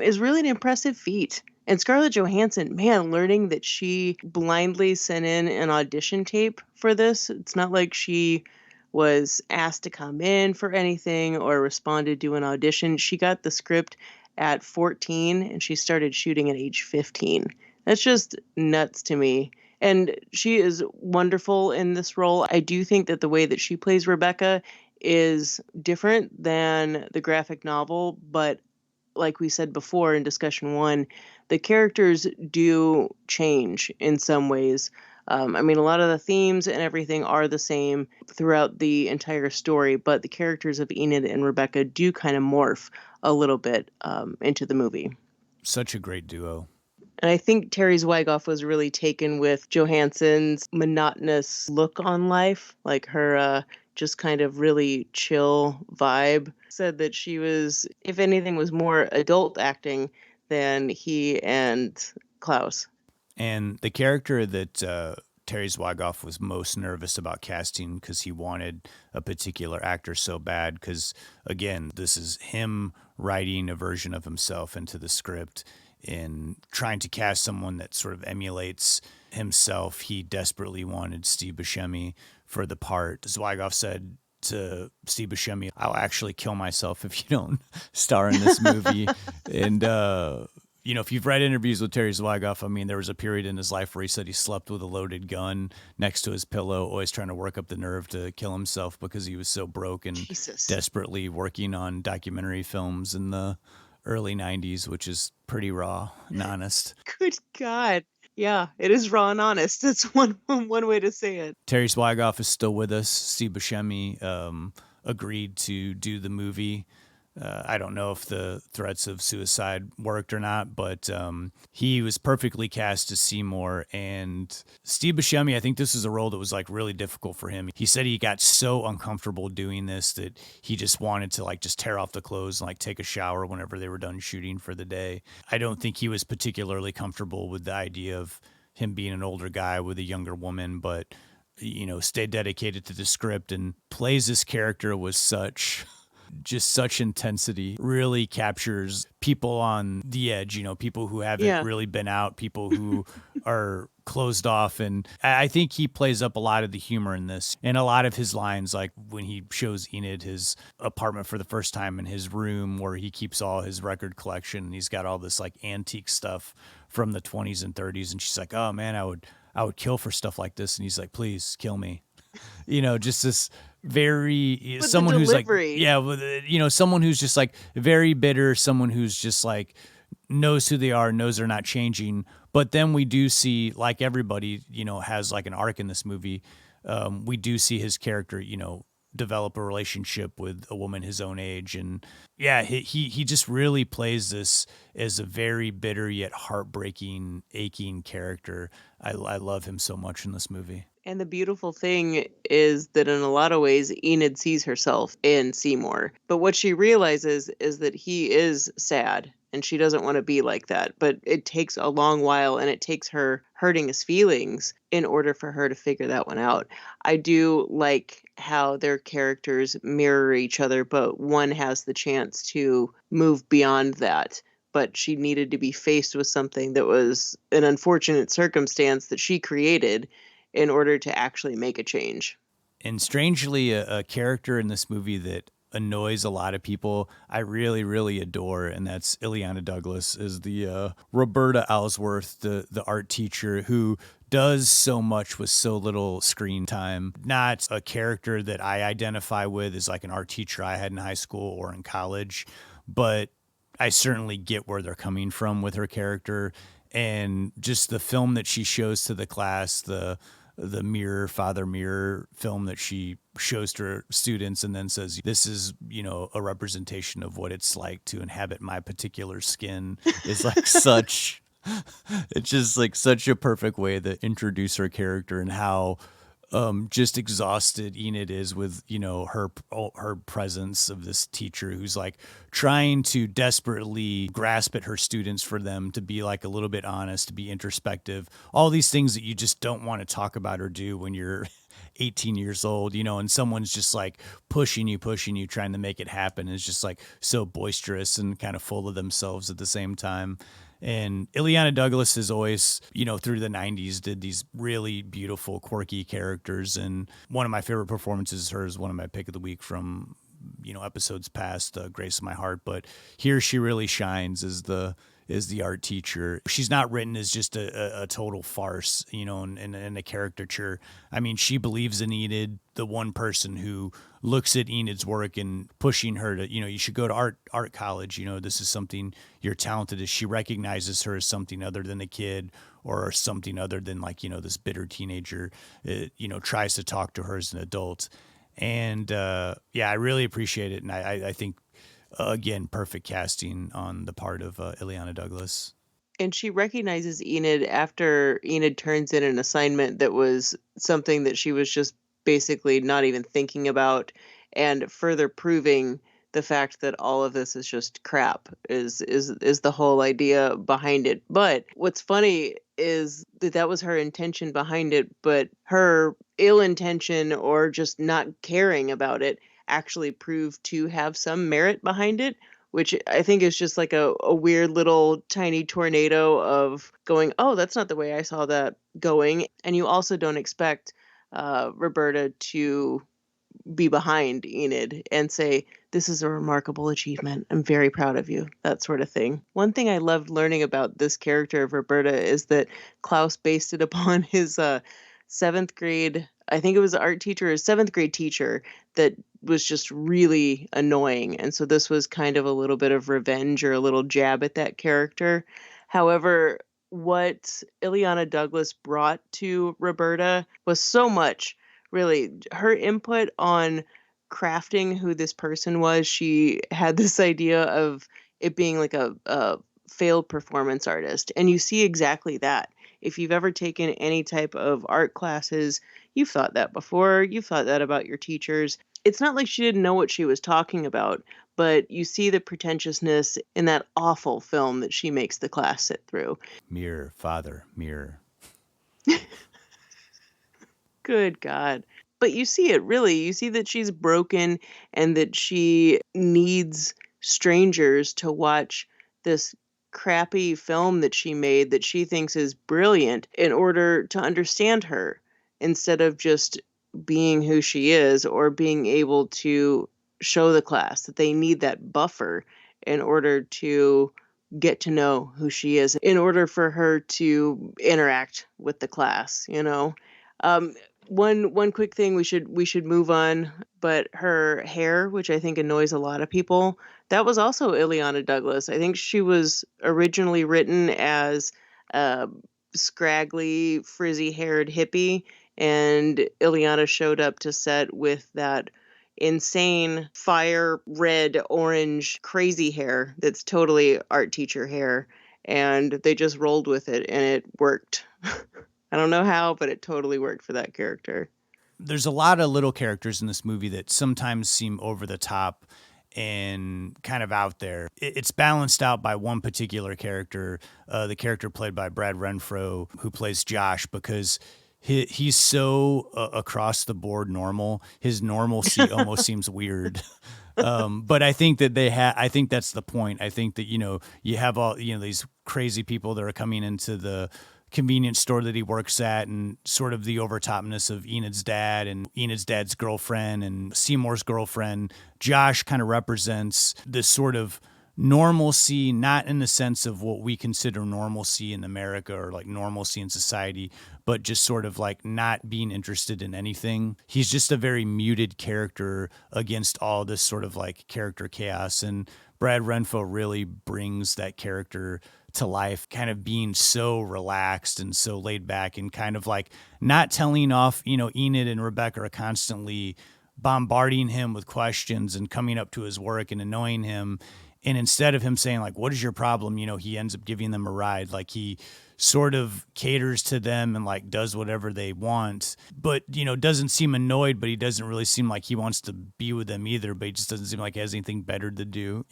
is really an impressive feat. And Scarlett Johansson, man, learning that she blindly sent in an audition tape for this. It's not like she was asked to come in for anything or responded to an audition. She got the script at 14 and she started shooting at age 15. That's just nuts to me. And she is wonderful in this role. I do think that the way that she plays Rebecca is different than the graphic novel, but like we said before in discussion 1, the characters do change in some ways. A lot of the themes and everything are the same throughout the entire story, but the characters of Enid and Rebecca do kind of morph a little bit into the movie. Such a great duo. And I think Terry Zwigoff was really taken with Johansson's monotonous look on life, like her just kind of really chill vibe. Said that she was, if anything, was more adult acting than he and Clowes. And the character that Terry Zwigoff was most nervous about casting because he wanted a particular actor so bad because, again, this is him writing a version of himself into the script and trying to cast someone that sort of emulates himself. He desperately wanted Steve Buscemi for the part. Zwigoff said to Steve Buscemi, "I'll actually kill myself if you don't star in this movie." And, if you've read interviews with Terry Zwigoff, there was a period in his life where he said he slept with a loaded gun next to his pillow, always trying to work up the nerve to kill himself because he was so broke and desperately working on documentary films in the early 90s, which is pretty raw and honest. Good God. Yeah, it is raw and honest. That's one way to say it. Terry Zwigoff is still with us. Steve Buscemi agreed to do the movie I don't know if the threats of suicide worked or not, but he was perfectly cast as Seymour. And Steve Buscemi, I think this was a role that was like really difficult for him. He said he got so uncomfortable doing this that he just wanted to like just tear off the clothes and like take a shower whenever they were done shooting for the day. I don't think he was particularly comfortable with the idea of him being an older guy with a younger woman, but you know, stayed dedicated to the script and plays this character with such intensity, really captures people on the edge, you know, people who haven't really been out, people who are closed off. And I think he plays up a lot of the humor in this, and a lot of his lines, like when he shows Enid his apartment for the first time in his room where he keeps all his record collection, and he's got all this like antique stuff from the 20s and 30s. And she's like, oh man, I would kill for stuff like this. And he's like, please kill me. You know, just this very With someone who's like, delivery. someone who's just like very bitter, someone who's just like knows who they are, knows they're not changing. But then we do see, like everybody, you know, has like an arc in this movie. We do see his character, you know, develop a relationship with a woman his own age. And yeah, he just really plays this as a very bitter yet heartbreaking, aching character. I love him so much in this movie. And the beautiful thing is that in a lot of ways, Enid sees herself in Seymour. But what she realizes is that he is sad and she doesn't want to be like that. But it takes a long while, and it takes her hurting his feelings in order for her to figure that one out. I do like how their characters mirror each other, but one has the chance to move beyond that. But she needed to be faced with something that was an unfortunate circumstance that she created in order to actually make a change. And strangely, a character in this movie that annoys a lot of people, I really, really adore, and that's Ileana Douglas, is the Roberta Ellsworth, the art teacher who does so much with so little screen time. Not a character that I identify with as like an art teacher I had in high school or in college, but I certainly get where they're coming from with her character. And just the film that she shows to the class, the mirror, father mirror film that she shows to her students and then says, this is, you know, a representation of what it's like to inhabit my particular skin, is like such, it's just like such a perfect way to introduce her character and how just exhausted Enid is with, you know, her presence of this teacher who's like trying to desperately grasp at her students for them to be like a little bit honest, to be introspective, all these things that you just don't want to talk about or do when you're 18 years old, you know, and someone's just like pushing you, trying to make it happen. Is just like so boisterous and kind of full of themselves at the same time. And Ileana Douglas has always, you know, through the 90s did these really beautiful, quirky characters. And one of my favorite performances is hers, one of my pick of the week from, you know, episodes past, Grace of My Heart. But here she really shines as the art teacher. She's not written as just a total farce, you know, and a caricature. I mean, she believes in Enid, the one person who looks at Enid's work and pushing her to, you know, you should go to art college. You know, this is something you're talented as. She recognizes her as something other than a kid or something other than like, you know, this bitter teenager, you know, tries to talk to her as an adult. And yeah, I really appreciate it. And I think, again, perfect casting on the part of Ileana Douglas. And she recognizes Enid after Enid turns in an assignment that was something that she was just basically not even thinking about, and further proving the fact that all of this is just crap is the whole idea behind it. But what's funny is that was her intention behind it, but her ill intention or just not caring about it actually proved to have some merit behind it, which I think is just like a weird little tiny tornado of going, oh, that's not the way I saw that going. And you also don't expect Roberta to be behind Enid and say, this is a remarkable achievement. I'm very proud of you, that sort of thing. One thing I loved learning about this character of Roberta is that Clowes based it upon his seventh grade, I think it was an art teacher, a seventh grade teacher that was just really annoying. And so this was kind of a little bit of revenge or a little jab at that character. However, what Ileana Douglas brought to Roberta was so much, really. Her input on crafting who this person was, she had this idea of it being like a failed performance artist. And you see exactly that. If you've ever taken any type of art classes, you've thought that before. You've thought that about your teachers. It's not like she didn't know what she was talking about, but you see the pretentiousness in that awful film that she makes the class sit through. Mirror, father, mirror. Good God. But you see it, really. You see that she's broken and that she needs strangers to watch this crappy film that she made that she thinks is brilliant in order to understand her, instead of just being who she is or being able to show the class that they need that buffer in order to get to know who she is, in order for her to interact with the class, you know? Um, one quick thing, we should move on, but her hair, which I think annoys a lot of people, that was also Ileana Douglas. I think she was originally written as a scraggly, frizzy-haired hippie, and Ileana showed up to set with that insane fire red orange crazy hair that's totally art teacher hair, and they just rolled with it and it worked. I don't know how, but it totally worked for that character. There's a lot of little characters in this movie that sometimes seem over the top and kind of out there. It's balanced out by one particular character, the character played by Brad Renfro, who plays Josh, because he's so across the board normal. His normalcy almost seems weird. But I think that I think that's the point. I think that, you have all, these crazy people that are coming into the convenience store that he works at, and sort of the overtopness of Enid's dad and Enid's dad's girlfriend and Seymour's girlfriend. Josh kind of represents this sort of normalcy, not in the sense of what we consider normalcy in America or like normalcy in society, but just sort of like not being interested in anything. He's just a very muted character against all this sort of like character chaos. And Brad Renfro really brings that character to life, kind of being so relaxed and so laid back and kind of like not telling off, Enid and Rebecca are constantly bombarding him with questions and coming up to his work and annoying him. And instead of him saying like, what is your problem? He ends up giving them a ride. Like he sort of caters to them and like does whatever they want, but, doesn't seem annoyed, but he doesn't really seem like he wants to be with them either, but he just doesn't seem like he has anything better to do.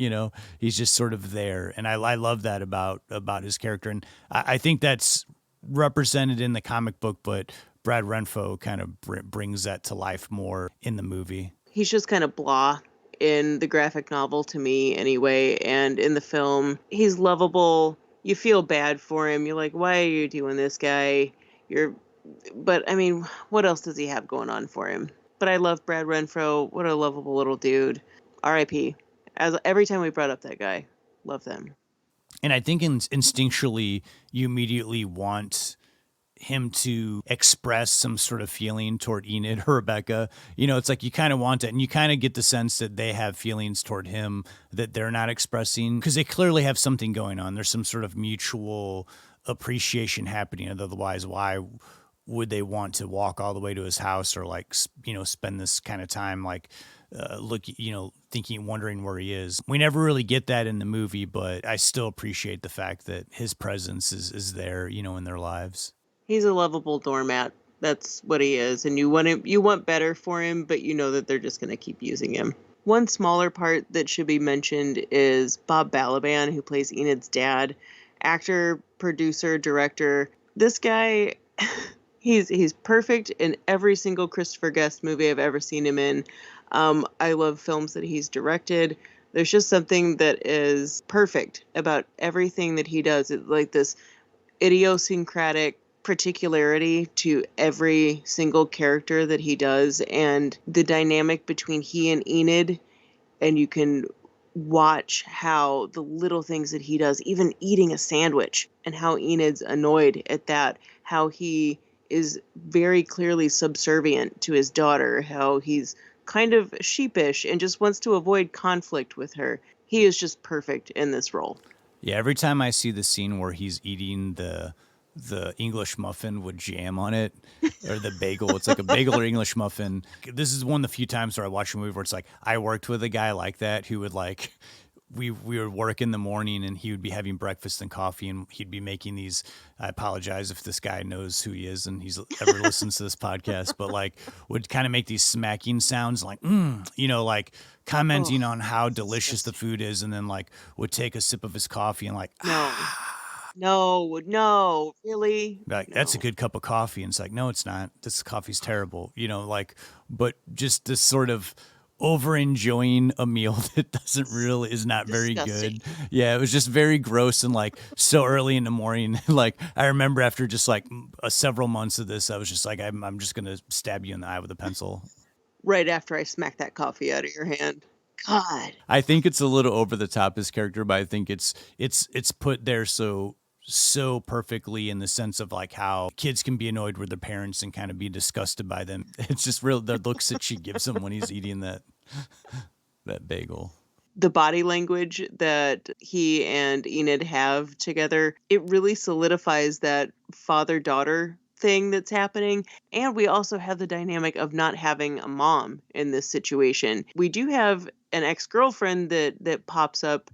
He's just sort of there. And I love that about his character. And I think that's represented in the comic book, but Brad Renfro kind of brings that to life more in the movie. He's just kind of blah in the graphic novel to me anyway, and in the film he's lovable. You feel bad for him. You're like, why are you doing this, guy? But I mean, what else does he have going on for him? But I love Brad Renfro. What a lovable little dude. R.I.P. As every time we brought up that guy, love them. And I think instinctually you immediately want him to express some sort of feeling toward Enid or Rebecca. It's like you kind of want it, and you kind of get the sense that they have feelings toward him that they're not expressing, because they clearly have something going on. There's some sort of mutual appreciation happening. Otherwise, why would they want to walk all the way to his house or like, spend this kind of time like wondering where he is? We never really get that in the movie, but I still appreciate the fact that his presence is there, in their lives. He's a lovable doormat. That's what he is. And you want better for him, but you know that they're just going to keep using him. One smaller part that should be mentioned is Bob Balaban, who plays Enid's dad. Actor, producer, director. This guy, he's perfect in every single Christopher Guest movie I've ever seen him in. I love films that he's directed. There's just something that is perfect about everything that he does. It's like this idiosyncratic particularity to every single character that he does, and the dynamic between he and Enid, and you can watch how the little things that he does, even eating a sandwich, and how Enid's annoyed at that, how he is very clearly subservient to his daughter, how he's kind of sheepish and just wants to avoid conflict with her. He is just perfect in this role. Yeah, every time I see the scene where he's eating the the English muffin with jam on it, or the bagel. It's like a bagel or English muffin. This is one of the few times where I watch a movie where it's like, I worked with a guy like that who would like, we would work in the morning and he would be having breakfast and coffee and he'd be making these, I apologize if this guy knows who he is and he's ever listens to this podcast, but like would kind of make these smacking sounds like, like commenting on how delicious the food is. And then like would take a sip of his coffee and like, No, really? like, that's a good cup of coffee. And it's like, no, it's not. This coffee's terrible. But just this sort of over enjoying a meal that is not very good. Yeah, it was just very gross and like so early in the morning. Like I remember after just like several months of this, I was just like, I'm just gonna stab you in the eye with a pencil. Right after I smack that coffee out of your hand. God. I think it's a little over the top, his character, but I think it's put there so perfectly in the sense of like how kids can be annoyed with their parents and kind of be disgusted by them. It's just real the looks that she gives him when he's eating that bagel. The body language that he and Enid have together, it really solidifies that father-daughter thing that's happening. And we also have the dynamic of not having a mom in this situation. We do have an ex-girlfriend that pops up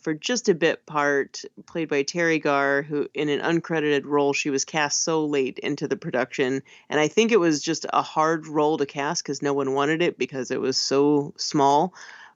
for just a bit part, played by Terry Gar, who in an uncredited role, she was cast so late into the production. And I think it was just a hard role to cast because no one wanted it because it was so small.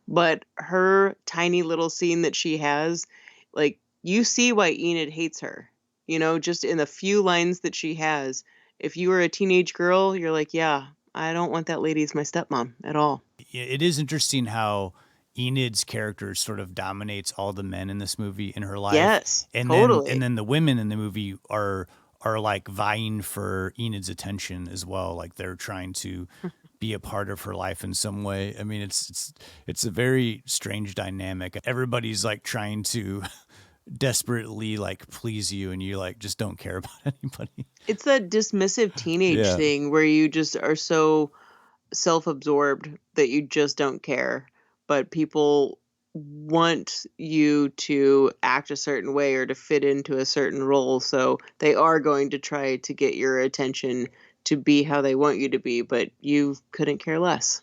But her tiny little scene that she has, like, you see why Enid hates her. Just in the few lines that she has. If you were a teenage girl, you're like, yeah, I don't want that lady as my stepmom at all. It is interesting how Enid's character sort of dominates all the men in this movie in her life. Yes, and totally. Then the women in the movie are like vying for Enid's attention as well. Like they're trying to be a part of her life in some way. I mean, it's a very strange dynamic. Everybody's like trying to desperately like please you and you like just don't care about anybody. It's that dismissive teenage thing where you just are so self-absorbed that you just don't care. But people want you to act a certain way or to fit into a certain role. So they are going to try to get your attention to be how they want you to be, but you couldn't care less.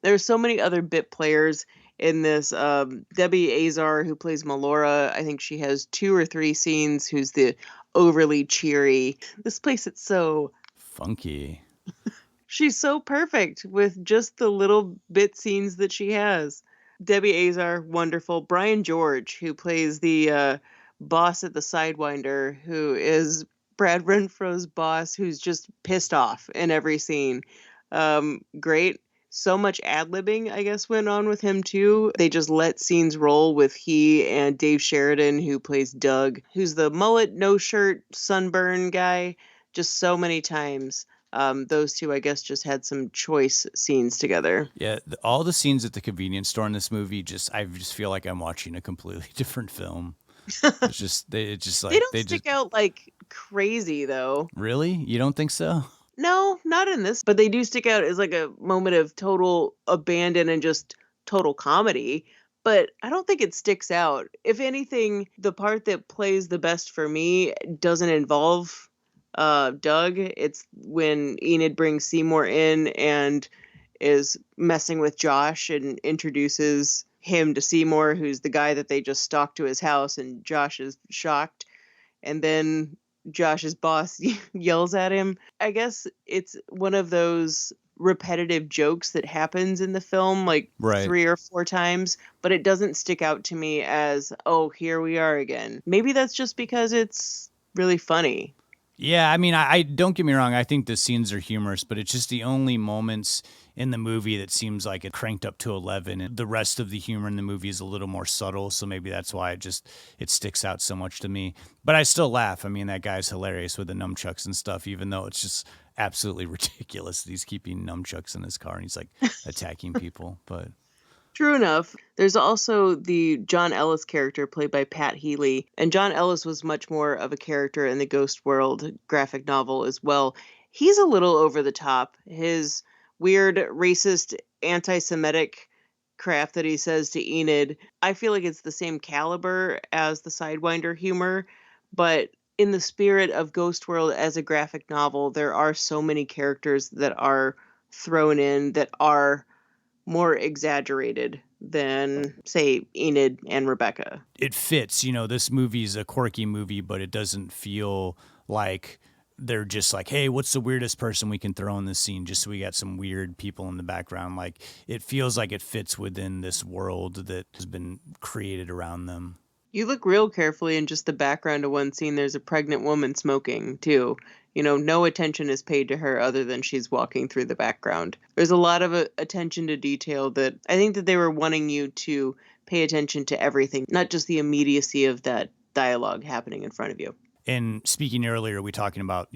There's so many other bit players in this. Debbie Azar, who plays Melora, I think she has 2 or 3 scenes, who's the overly cheery. This place, it's so funky. She's so perfect with just the little bit scenes that she has. Debbie Azar, wonderful. Brian George, who plays the boss at the Sidewinder, who is Brad Renfro's boss, who's just pissed off in every scene. Great. So much ad-libbing, I guess, went on with him, too. They just let scenes roll with he and Dave Sheridan, who plays Doug, who's the mullet, no-shirt, sunburn guy, just so many times. Those two, I guess, just had some choice scenes together. Yeah, all the scenes at the convenience store in this movie, I just feel like I'm watching a completely different film. It's just they don't stick out like crazy, though. Really? You don't think so? No, not in this. But they do stick out as like a moment of total abandon and just total comedy. But I don't think it sticks out. If anything, the part that plays the best for me doesn't involve Doug. It's when Enid brings Seymour in and is messing with Josh and introduces him to Seymour, who's the guy that they just stalked to his house, and Josh is shocked. And then Josh's boss yells at him. I guess it's one of those repetitive jokes that happens in the film like 3 or 4 times, but it doesn't stick out to me as, oh, here we are again. Maybe that's just because it's really funny. Yeah, I mean, I don't get me wrong. I think the scenes are humorous, but it's just the only moments in the movie that seems like it cranked up to 11. And the rest of the humor in the movie is a little more subtle, so maybe that's why it sticks out so much to me. But I still laugh. I mean, that guy's hilarious with the nunchucks and stuff, even though it's just absolutely ridiculous that he's keeping nunchucks in his car and he's like attacking people. But true enough. There's also the John Ellis character played by Pat Healy. And John Ellis was much more of a character in the Ghost World graphic novel as well. He's a little over the top. His weird, racist, anti-Semitic crap that he says to Enid, I feel like it's the same caliber as the Sidewinder humor, but in the spirit of Ghost World as a graphic novel, there are so many characters that are thrown in that are more exaggerated than, say, Enid and Rebecca. It fits, this movie's a quirky movie, but it doesn't feel like they're just like, hey, what's the weirdest person we can throw in this scene just so we got some weird people in the background. Like, it feels like it fits within this world that has been created around them. You look real carefully in just the background of one scene. There's a pregnant woman smoking, too. No attention is paid to her other than she's walking through the background. There's a lot of attention to detail that I think that they were wanting you to pay attention to everything, not just the immediacy of that dialogue happening in front of you. And speaking earlier, we talking about,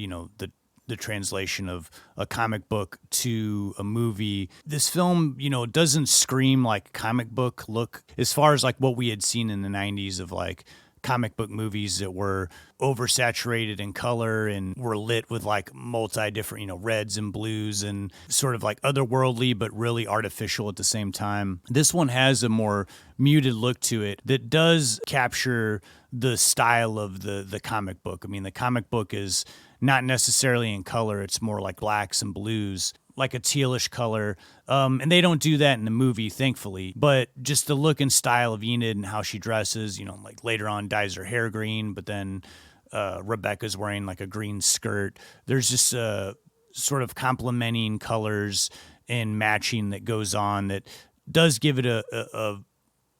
the translation of a comic book to a movie. This film, doesn't scream like comic book look as far as like what we had seen in the 90s of like comic book movies that were oversaturated in color and were lit with like multi different, reds and blues and sort of like otherworldly, but really artificial at the same time. This one has a more muted look to it that does capture the style of the comic book. I mean, the comic book is not necessarily in color. It's more like blacks and blues, like a tealish color. And they don't do that in the movie, thankfully. But just the look and style of Enid and how she dresses, like later on dyes her hair green, but then Rebecca's wearing like a green skirt. There's just sort of complementing colors and matching that goes on that does give it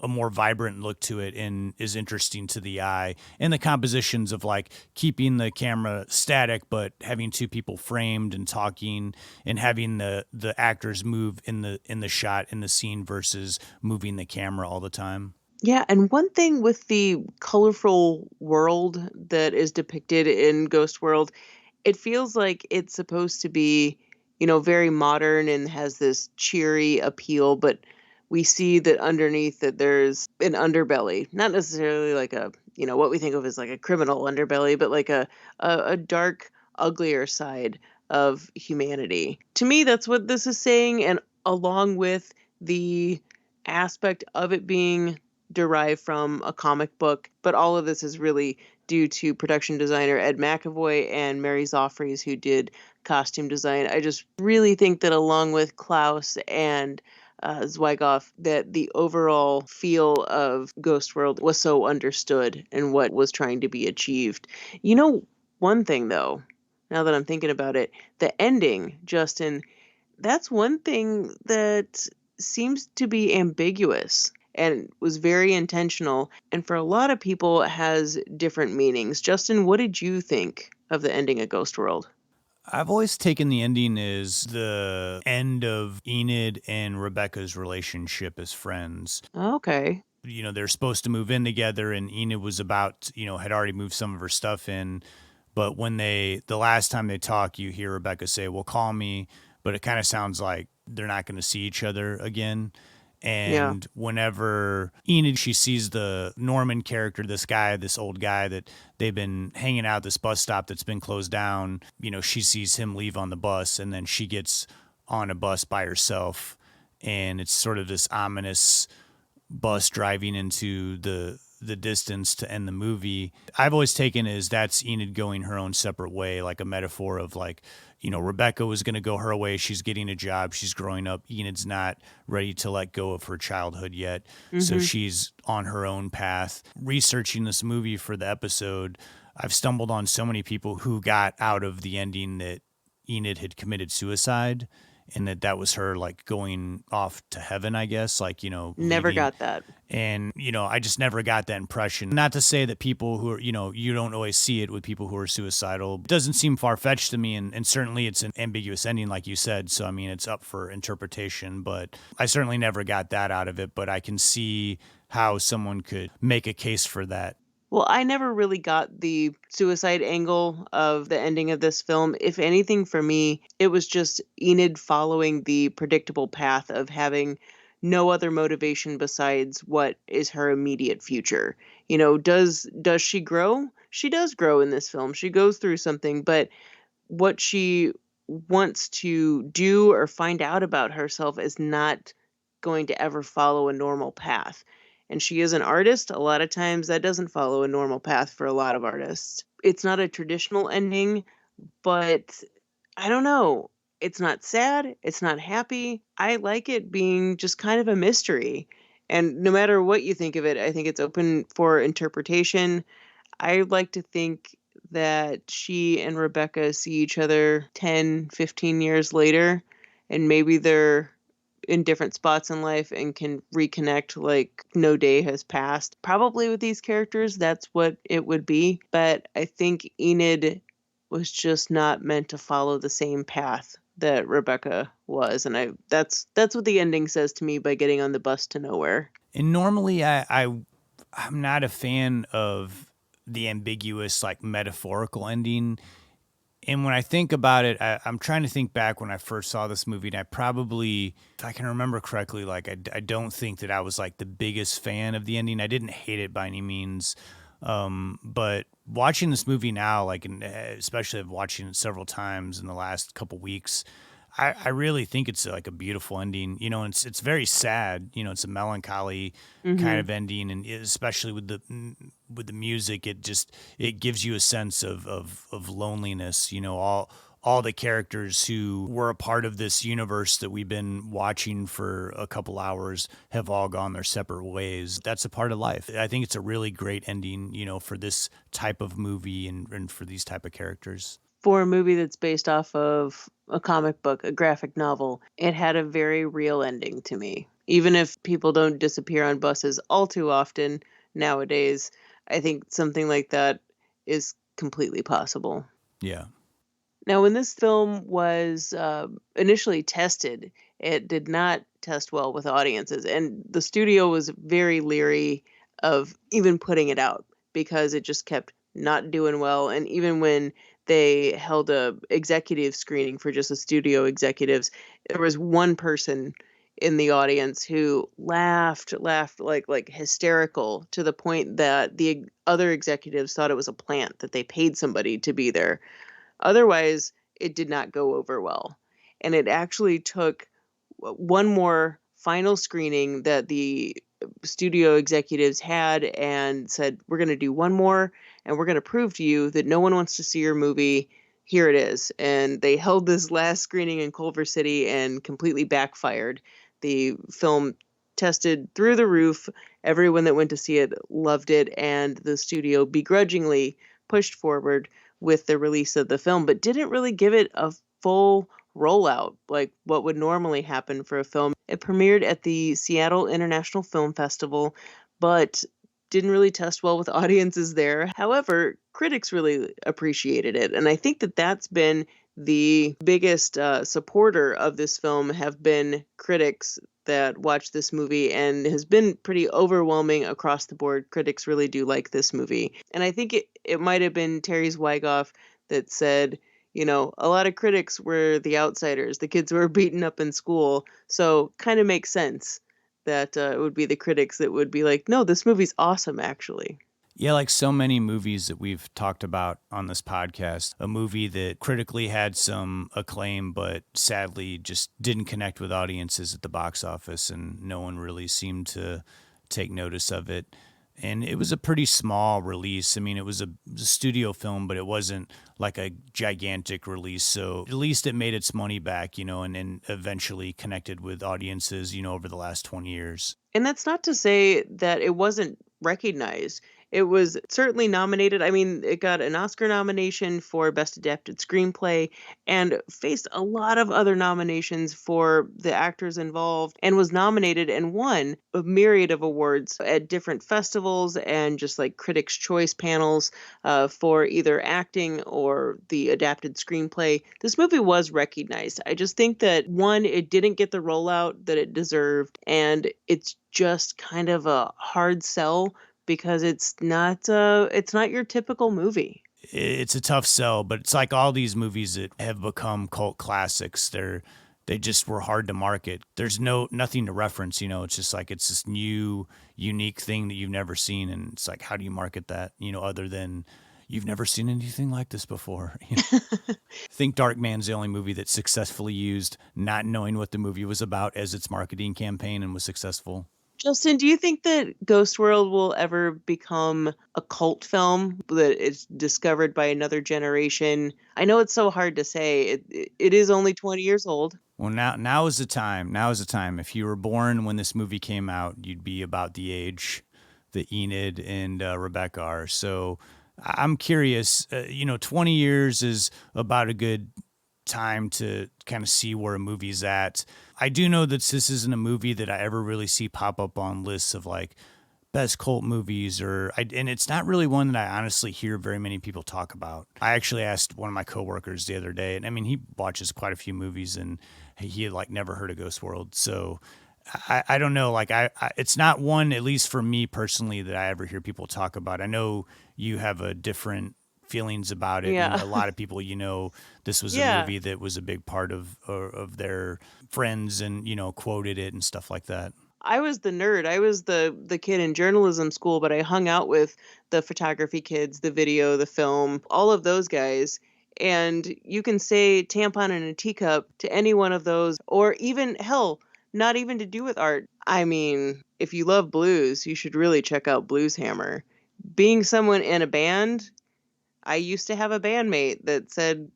a more vibrant look to it and is interesting to the eye. And the compositions of like keeping the camera static, but having two people framed and talking and having the actors move in the shot, in the scene versus moving the camera all the time. Yeah, and one thing with the colorful world that is depicted in Ghost World, it feels like it's supposed to be, very modern and has this cheery appeal, but we see that underneath that there's an underbelly, not necessarily like a, what we think of as like a criminal underbelly, but like a dark, uglier side of humanity. To me, that's what this is saying. And along with the aspect of it being derived from a comic book, but all of this is really due to production designer Ed McAvoy and Mary Zoffreys, who did costume design. I just really think that along with Clowes and Zwigoff, that the overall feel of Ghost World was so understood and what was trying to be achieved. One thing though, now that I'm thinking about it, the ending, Justin, that's one thing that seems to be ambiguous and was very intentional, and for a lot of people has different meanings. Justin, what did you think of the ending of Ghost World? I've always taken the ending as the end of Enid and Rebecca's relationship as friends. Okay. They're supposed to move in together, and Enid was about, had already moved some of her stuff in. But when the last time they talk, you hear Rebecca say, well, call me. But it kind of sounds like they're not going to see each other again. And whenever Enid, she sees the Norman character, this old guy that they've been hanging out at this bus stop that's been closed down, she sees him leave on the bus, and then she gets on a bus by herself. And it's sort of this ominous bus driving into the distance to end the movie. I've always taken as that's Enid going her own separate way, like a metaphor of like, Rebecca was going to go her way. She's getting a job. She's growing up. Enid's not ready to let go of her childhood yet. Mm-hmm. So she's on her own path. Researching this movie for the episode, I've stumbled on so many people who got out of the ending that Enid had committed suicide and that was her like going off to heaven, I guess, like, Never leaving. got that. And, I just never got that impression. Not to say that people who are, you don't always see it with people who are suicidal. It doesn't seem far-fetched to me, and certainly it's an ambiguous ending, like you said. So, I mean, it's up for interpretation, but I certainly never got that out of it. But I can see how someone could make a case for that. Well, I never really got the suicide angle of the ending of this film. If anything, for me, it was just Enid following the predictable path of having no other motivation besides what is her immediate future. Does she grow? She does grow in this film. She goes through something, but what she wants to do or find out about herself is not going to ever follow a normal path. and she is an artist, a lot of times that doesn't follow a normal path for a lot of artists. It's not a traditional ending, but I don't know. It's not sad. It's not happy. I like it being just kind of a mystery. And no matter what you think of it, I think it's open for interpretation. I like to think that she and Rebecca see each other 10, 15 years later, and maybe they're in different spots in life and can reconnect like no day has passed. Probably with these characters, that's what it would be. But I think Enid was just not meant to follow the same path that Rebecca was. And that's what the ending says to me by getting on the bus to nowhere. And normally I'm not a fan of the ambiguous, like, metaphorical ending. And when I think about it, I'm trying to think back when I first saw this movie, and I probably, if I can remember correctly, like, I don't think that I was like the biggest fan of the ending. I didn't hate it by any means. But watching this movie now, like, especially watching it several times in the last couple weeks, I really think it's like a beautiful ending, you know, and it's very sad, you know, it's a melancholy kind of ending, and especially with the music, it gives you a sense of loneliness, you know, all the characters who were a part of this universe that we've been watching for a couple hours have all gone their separate ways. That's a part of life. I think it's a really great ending, you know, for this type of movie and for these type of characters. For a movie that's based off of a comic book, a graphic novel, it had a very real ending to me. Even if people don't disappear on buses all too often nowadays, I think something like that is completely possible. Yeah. Now, when this film was initially tested, it did not test well with audiences, and the studio was very leery of even putting it out because it just kept not doing well. And even when they held a executive screening for just the studio executives, there was one person in the audience who laughed like hysterical, to the point that the other executives thought it was a plant that they paid somebody to be there. Otherwise, it did not go over well. And it actually took one more final screening that the studio executives had and said, we're going to do one more, and we're going to prove to you that no one wants to see your movie. Here it is. And they held this last screening in Culver City and completely backfired. The film tested through the roof. Everyone that went to see it loved it, and the studio begrudgingly pushed forward with the release of the film, but didn't really give it a full rollout like what would normally happen for a film. It premiered at the Seattle International Film Festival, but didn't really test well with audiences there. However, critics really appreciated it, and I think that that's been the biggest supporter of this film have been critics that watch this movie, and has been pretty overwhelming across the board. Critics really do like this movie. And I think it might have been Terry Zwigoff that said, you know, a lot of critics were the outsiders, the kids who were beaten up in school. So kind of makes sense that it would be the critics that would be like, no, this movie's awesome, actually. Yeah, like so many movies that we've talked about on this podcast, a movie that critically had some acclaim, but sadly just didn't connect with audiences at the box office, and no one really seemed to take notice of it. And it was a pretty small release. I mean, it was a studio film, but it wasn't like a gigantic release. So at least it made its money back, you know, and eventually connected with audiences, you know, over the last 20 years. And that's not to say that it wasn't recognized. It was certainly nominated. I mean, it got an Oscar nomination for Best Adapted Screenplay and faced a lot of other nominations for the actors involved, and was nominated and won a myriad of awards at different festivals and just like Critics' Choice panels for either acting or the adapted screenplay. This movie was recognized. I just think that, one, it didn't get the rollout that it deserved, and it's just kind of a hard sell because it's not your typical movie. It's a tough sell, but it's like all these movies that have become cult classics. They just were hard to market. There's nothing to reference, you know. It's just like it's this new, unique thing that you've never seen, and it's like, how do you market that, you know, other than you've never seen anything like this before. You know? I think Darkman's the only movie that successfully used not knowing what the movie was about as its marketing campaign and was successful. Justin, do you think that Ghost World will ever become a cult film that is discovered by another generation? I know it's so hard to say. It is only 20 years old. Well, now is the time. Now is the time. If you were born when this movie came out, you'd be about the age that Enid and Rebecca are. So I'm curious. 20 years is about a good time to kind of see where a movie's at. I do know that this isn't a movie that I ever really see pop up on lists of like best cult movies, and it's not really one that I honestly hear very many people talk about. I actually asked one of my coworkers the other day, and I mean, he watches quite a few movies, and he had like never heard of Ghost World. So I don't know, like it's not one, at least for me personally, that I ever hear people talk about. I know you have a different feelings about it. Yeah. And a lot of people, this was a movie that was a big part of their friends and, quoted it and stuff like that. I was the nerd. I was the kid in journalism school, but I hung out with the photography kids, the video, the film, all of those guys. And you can say tampon in a teacup to any one of those, or even, hell, not even to do with art. I mean, if you love blues, you should really check out Blues Hammer. Being someone in a band, I used to have a bandmate that said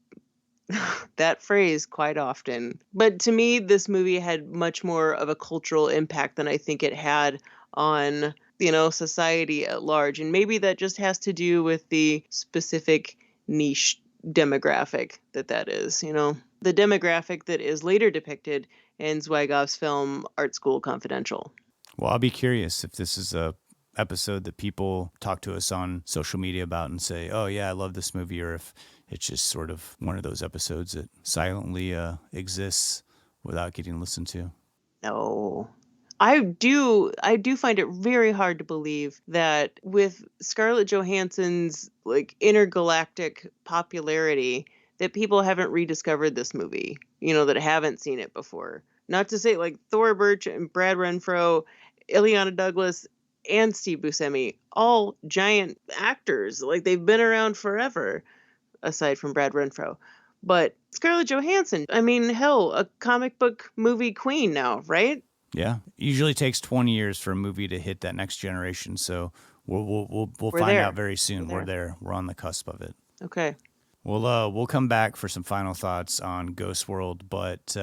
that phrase quite often. But to me, this movie had much more of a cultural impact than I think it had on, society at large. And maybe that just has to do with the specific niche demographic that is, the demographic that is later depicted in Zwigoff's film Art School Confidential. Well, I'll be curious if this is a episode that people talk to us on social media about and say, oh yeah, I love this movie, or if it's just sort of one of those episodes that silently exists without getting listened to. No. I do find it very hard to believe that with Scarlett Johansson's like intergalactic popularity that people haven't rediscovered this movie, that haven't seen it before. Not to say like Thora Birch and Brad Renfro, Ileana Douglas, and Steve Buscemi, all giant actors. Like they've been around forever, aside from Brad Renfro. But Scarlett Johansson, I mean, hell, a comic book movie queen now, right? Yeah, usually takes 20 years for a movie to hit that next generation. So we'll find there. out very soon. We're there. We're on the cusp of it. Okay. We'll come back for some final thoughts on Ghost World, but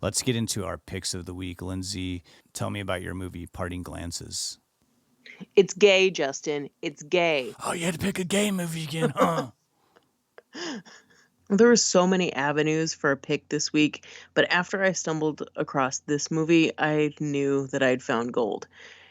let's get into our picks of the week. Lindsay, tell me about your movie, Parting Glances. It's gay, Justin. It's gay. Oh, you had to pick a gay movie again, huh? There were so many avenues for a pick this week, but after I stumbled across this movie, I knew that I'd found gold.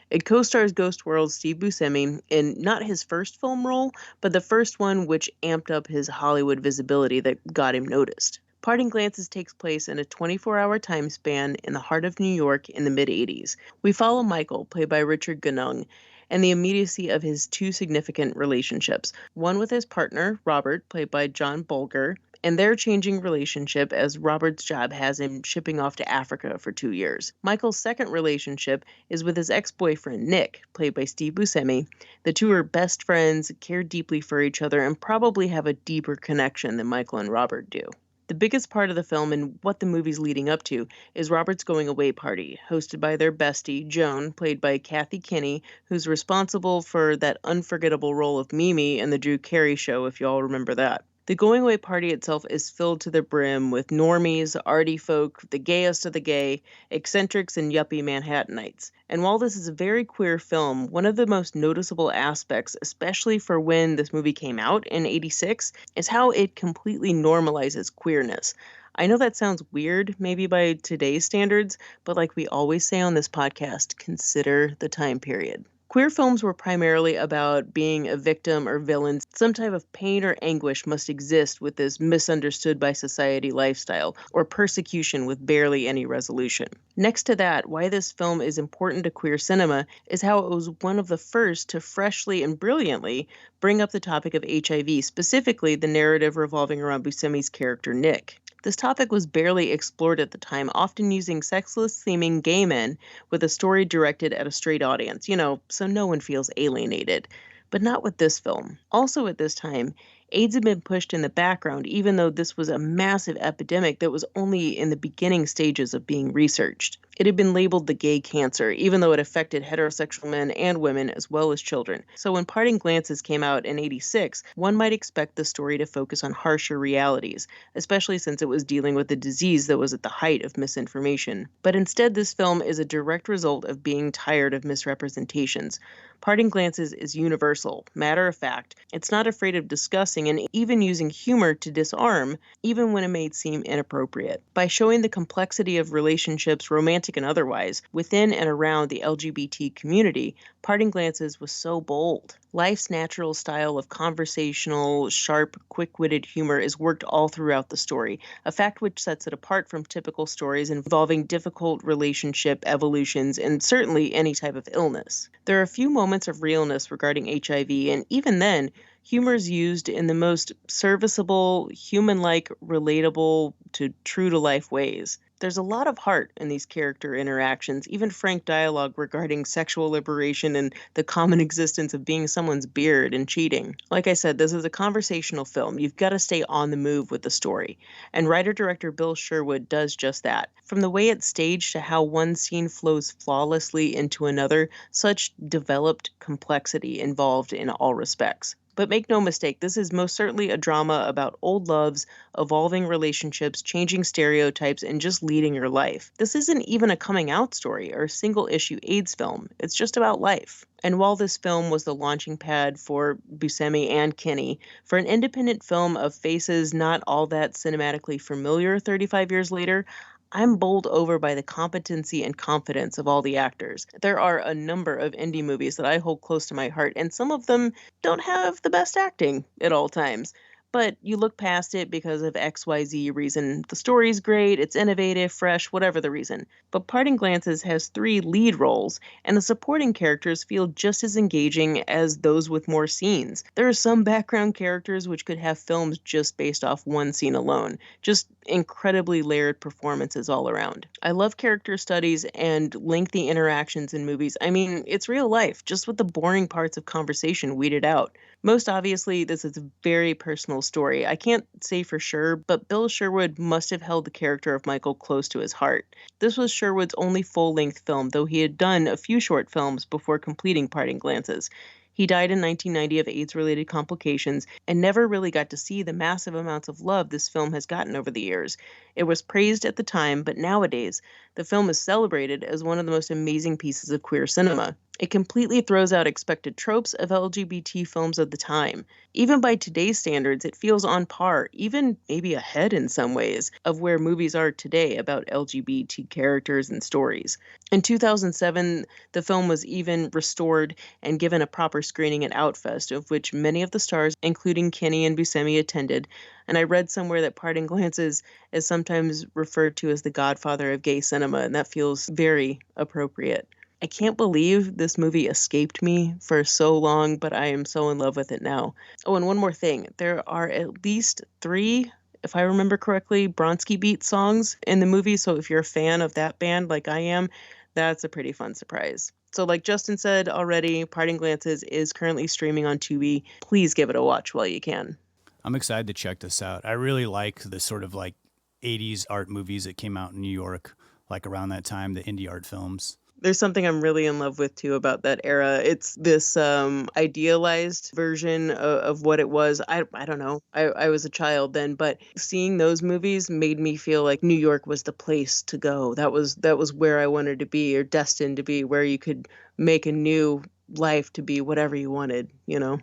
It co-stars Ghost World's Steve Buscemi in not his first film role, but the first one which amped up his Hollywood visibility that got him noticed. Parting Glances takes place in a 24-hour time span in the heart of New York in the mid-'80s. We follow Michael, played by Richard Gunung, and the immediacy of his two significant relationships, one with his partner, Robert, played by John Bulger, and their changing relationship as Robert's job has him shipping off to Africa for 2 years. Michael's second relationship is with his ex-boyfriend, Nick, played by Steve Buscemi. The two are best friends, care deeply for each other, and probably have a deeper connection than Michael and Robert do. The biggest part of the film and what the movie's leading up to is Robert's going away party, hosted by their bestie, Joan, played by Kathy Kinney, who's responsible for that unforgettable role of Mimi in the Drew Carey Show, if you all remember that. The going away party itself is filled to the brim with normies, arty folk, the gayest of the gay, eccentrics, and yuppie Manhattanites. And while this is a very queer film, one of the most noticeable aspects, especially for when this movie came out in '86, is how it completely normalizes queerness. I know that sounds weird, maybe by today's standards, but like we always say on this podcast, consider the time period. Queer films were primarily about being a victim or villain. Some type of pain or anguish must exist with this misunderstood by society lifestyle, or persecution with barely any resolution. Next to that, why this film is important to queer cinema is how it was one of the first to freshly and brilliantly bring up the topic of HIV, specifically the narrative revolving around Buscemi's character Nick. This topic was barely explored at the time, often using sexless-seeming gay men with a story directed at a straight audience, so no one feels alienated. But not with this film. Also at this time, AIDS had been pushed in the background, even though this was a massive epidemic that was only in the beginning stages of being researched. It had been labeled the gay cancer, even though it affected heterosexual men and women as well as children. So when Parting Glances came out in '86, one might expect the story to focus on harsher realities, especially since it was dealing with a disease that was at the height of misinformation. But instead, this film is a direct result of being tired of misrepresentations. Parting Glances is universal, matter of fact. It's not afraid of discussing and even using humor to disarm, even when it may seem inappropriate. By showing the complexity of relationships, romantic and otherwise, within and around the LGBT community, Parting Glances was so bold. Life's natural style of conversational, sharp, quick-witted humor is worked all throughout the story, a fact which sets it apart from typical stories involving difficult relationship evolutions and certainly any type of illness. There are a few moments of realness regarding HIV, and even then, humor is used in the most serviceable, human-like, relatable to true-to-life ways. There's a lot of heart in these character interactions, even frank dialogue regarding sexual liberation and the common existence of being someone's beard and cheating. Like I said, this is a conversational film. You've got to stay on the move with the story. And writer-director Bill Sherwood does just that. From the way it's staged to how one scene flows flawlessly into another, such developed complexity involved in all respects. But make no mistake, this is most certainly a drama about old loves, evolving relationships, changing stereotypes, and just leading your life. This isn't even a coming out story or a single issue AIDS film. It's just about life. And while this film was the launching pad for Buscemi and Kinney, for an independent film of faces not all that cinematically familiar 35 years later, I'm bowled over by the competency and confidence of all the actors. There are a number of indie movies that I hold close to my heart, and some of them don't have the best acting at all times. But you look past it because of XYZ reason. The story's great, it's innovative, fresh, whatever the reason. But Parting Glances has 3 lead roles, and the supporting characters feel just as engaging as those with more scenes. There are some background characters which could have films just based off one scene alone. Just incredibly layered performances all around. I love character studies and lengthy interactions in movies. I mean, it's real life, just with the boring parts of conversation weeded out. Most obviously, this is a very personal story. I can't say for sure, but Bill Sherwood must have held the character of Michael close to his heart. This was Sherwood's only full-length film, though he had done a few short films before completing Parting Glances. He died in 1990 of AIDS-related complications and never really got to see the massive amounts of love this film has gotten over the years. It was praised at the time, but nowadays, the film is celebrated as one of the most amazing pieces of queer cinema. It completely throws out expected tropes of LGBT films of the time. Even by today's standards, it feels on par, even maybe ahead in some ways, of where movies are today about LGBT characters and stories. In 2007, the film was even restored and given a proper screening at Outfest, of which many of the stars, including Kinney and Buscemi, attended. And I read somewhere that Parting Glances is sometimes referred to as the godfather of gay cinema, and that feels very appropriate. I can't believe this movie escaped me for so long, but I am so in love with it now. Oh, and one more thing. There are at least 3, if I remember correctly, Bronski Beat songs in the movie, so if you're a fan of that band like I am, that's a pretty fun surprise. So like Justin said already, Parting Glances is currently streaming on Tubi. Please give it a watch while you can. I'm excited to check this out. I really like the sort of like 80s art movies that came out in New York, like around that time, the indie art films. There's something I'm really in love with, too, about that era. It's this idealized version of what it was. I don't know. I was a child then, but seeing those movies made me feel like New York was the place to go. That was where I wanted to be, or destined to be, where you could make a new life to be whatever you wanted, you know?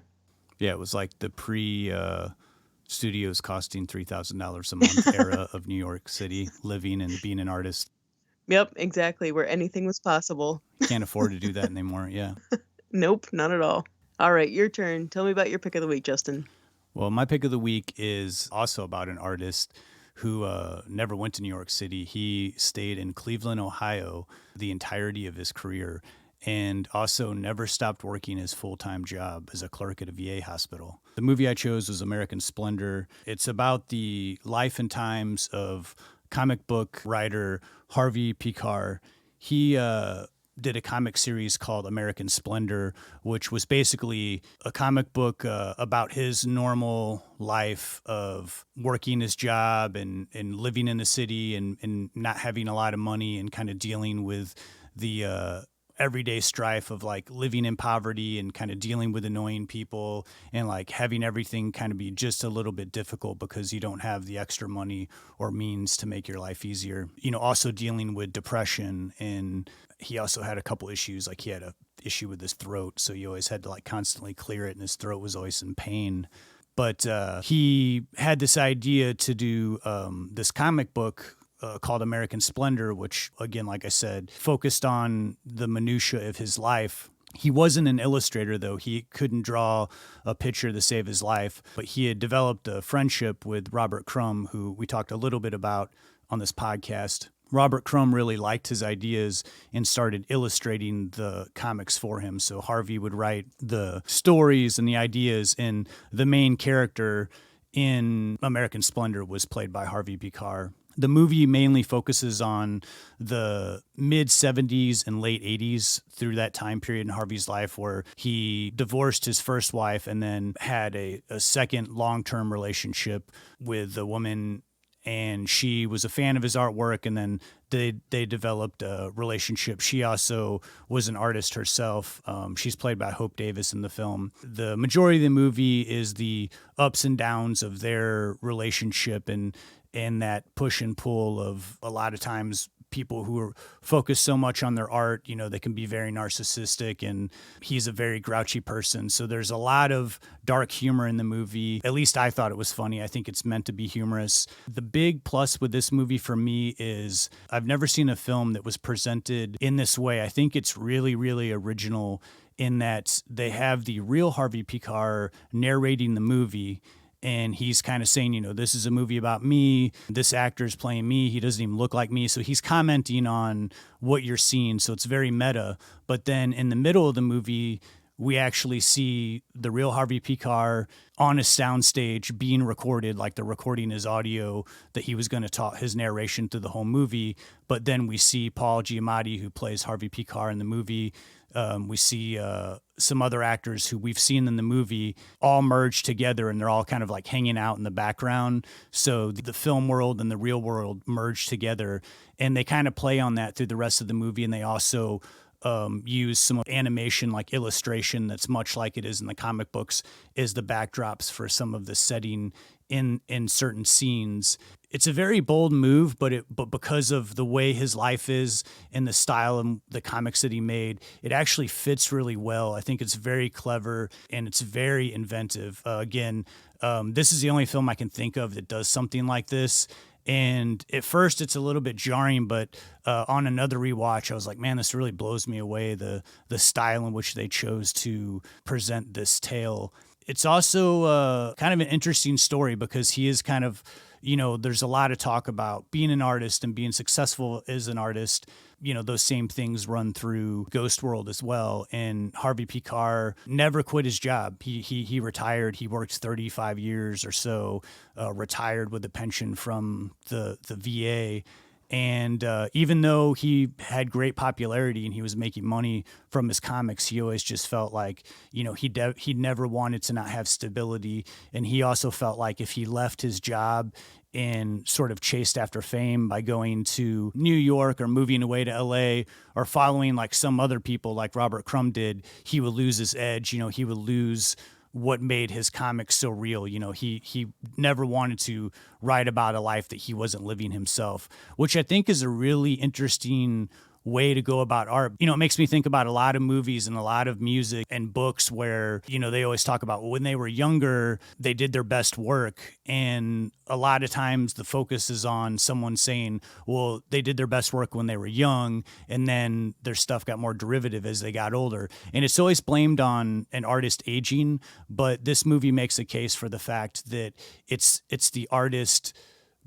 Yeah, it was like the studios costing $3,000 a month era of New York City, living and being an artist. Yep, exactly, where anything was possible. Can't afford to do that anymore, yeah. Nope, not at all. All right, your turn. Tell me about your pick of the week, Justin. Well, my pick of the week is also about an artist who never went to New York City. He stayed in Cleveland, Ohio the entirety of his career, and also never stopped working his full-time job as a clerk at a VA hospital. The movie I chose was American Splendor. It's about the life and times of comic book writer Harvey Pekar. He did a comic series called American Splendor, which was basically a comic book about his normal life of working his job and living in the city and not having a lot of money and kind of dealing with the everyday strife of like living in poverty and kind of dealing with annoying people and like having everything kind of be just a little bit difficult because you don't have the extra money or means to make your life easier. You know, also dealing with depression, and he also had a couple issues, like he had a issue with his throat, so he always had to like constantly clear it and his throat was always in pain. But he had this idea to do this comic book called American Splendor, which, again, like I said, focused on the minutia of his life. He wasn't an illustrator, though. He couldn't draw a picture to save his life, but he had developed a friendship with Robert Crumb, who we talked a little bit about on this podcast. Robert Crumb really liked his ideas and started illustrating the comics for him. So Harvey would write the stories and the ideas, and the main character in American Splendor was played by Harvey Pekar. The movie mainly focuses on the mid-70s and late 80s, through that time period in Harvey's life where he divorced his first wife and then had a second long-term relationship with a woman, and she was a fan of his artwork, and then they developed a relationship. She also was an artist herself. She's played by Hope Davis in the film. The majority of the movie is the ups and downs of their relationship and that push and pull of, a lot of times, people who are focused so much on their art, you know, they can be very narcissistic, and he's a very grouchy person. So there's a lot of dark humor in the movie. At least I thought it was funny. I think it's meant to be humorous. The big plus with this movie for me is I've never seen a film that was presented in this way. I think it's really, really original in that they have the real Harvey Pekar narrating the movie. And he's kind of saying, you know, this is a movie about me. This actor's playing me. He doesn't even look like me. So he's commenting on what you're seeing. So it's very meta. But then in the middle of the movie, we actually see the real Harvey Pekar on a soundstage being recorded, like the recording is audio that he was going to talk his narration through the whole movie. But then we see Paul Giamatti, who plays Harvey Pekar in the movie. We see some other actors who we've seen in the movie all merge together, and they're all kind of like hanging out in the background. So the film world and the real world merge together, and they kind of play on that through the rest of the movie. And they also use some animation, like illustration that's much like it is in the comic books, is the backdrops for some of the setting in certain scenes. It's a very bold move, but because of the way his life is and the style and the comics that he made, it actually fits really well. I think it's very clever and it's very inventive. This is the only film I can think of that does something like this. And at first it's a little bit jarring, but on another rewatch, I was like, man, this really blows me away, the style in which they chose to present this tale. It's also kind of an interesting story because he is kind of, you know, there's a lot of talk about being an artist and being successful as an artist. You know, those same things run through Ghost World as well. And Harvey Pekar never quit his job. He retired. He worked 35 years or so, retired with a pension from the VA. And even though he had great popularity and he was making money from his comics, he always just felt like, you know, he never wanted to not have stability. And he also felt like if he left his job and sort of chased after fame by going to New York or moving away to LA or following like some other people like Robert Crumb did, he would lose his edge. You know, he would lose what made his comics so real. You know, he never wanted to write about a life that he wasn't living himself, which I think is a really interesting way to go about art. You know, it makes me think about a lot of movies and a lot of music and books where, you know, they always talk about when they were younger, they did their best work. And a lot of times the focus is on someone saying, well, they did their best work when they were young, and then their stuff got more derivative as they got older. And it's always blamed on an artist aging, but this movie makes a case for the fact that it's the artist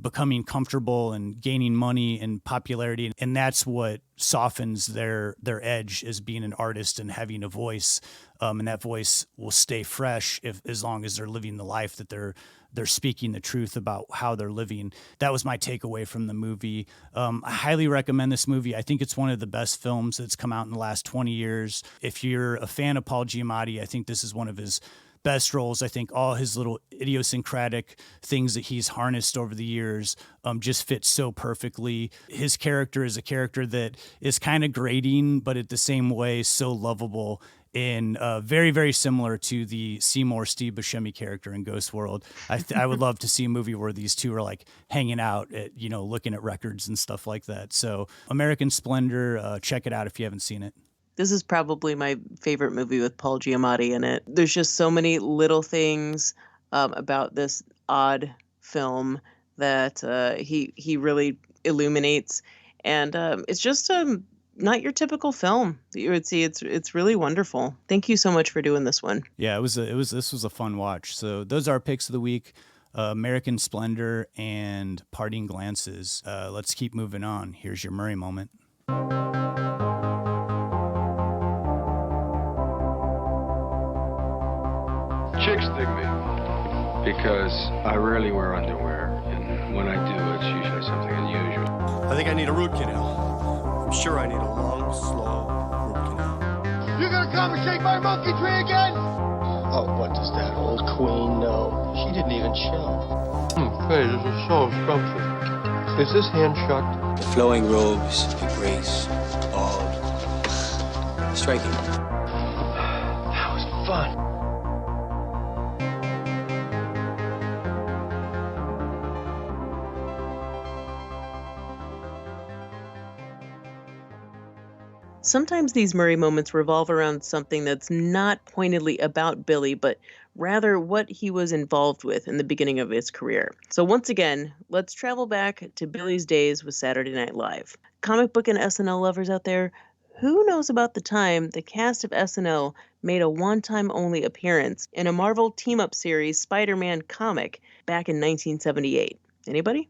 becoming comfortable and gaining money and popularity. And that's what softens their edge as being an artist and having a voice. And that voice will stay fresh as long as they're living the life that they're speaking the truth about how they're living. That was my takeaway from the movie. I highly recommend this movie. I think it's one of the best films that's come out in the last 20 years. If you're a fan of Paul Giamatti, I think this is one of his best roles. I think all his little idiosyncratic things that he's harnessed over the years just fit so perfectly. His character is a character that is kind of grating, but at the same way, so lovable. And very, very similar to the Seymour Steve Buscemi character in Ghost World. I would love to see a movie where these two are like hanging out at, looking at records and stuff like that. So American Splendor, check it out if you haven't seen it. This is probably my favorite movie with Paul Giamatti in it. There's just so many little things about this odd film that he really illuminates. And it's just not your typical film that you would see. It's really wonderful. Thank you so much for doing this one. Yeah, this was a fun watch. So those are our picks of the week: American Splendor and Parting Glances. Let's keep moving on. Here's your Murray moment. Chicks dig me because I rarely wear underwear, and when I do, it's usually something unusual. I think I need a root canal. I'm sure I need a long, slow root canal. You gonna come and shake my monkey tree again? Oh, what does that old queen know? She didn't even show. Hey, this is so scrumptious. Is this hand shucked? The flowing robes, the grace, all striking. That was fun. Sometimes these Murray moments revolve around something that's not pointedly about Billy, but rather what he was involved with in the beginning of his career. So once again, let's travel back to Billy's days with Saturday Night Live. Comic book and SNL lovers out there, who knows about the time the cast of SNL made a one-time only appearance in a Marvel team-up series Spider-Man comic back in 1978? Anybody?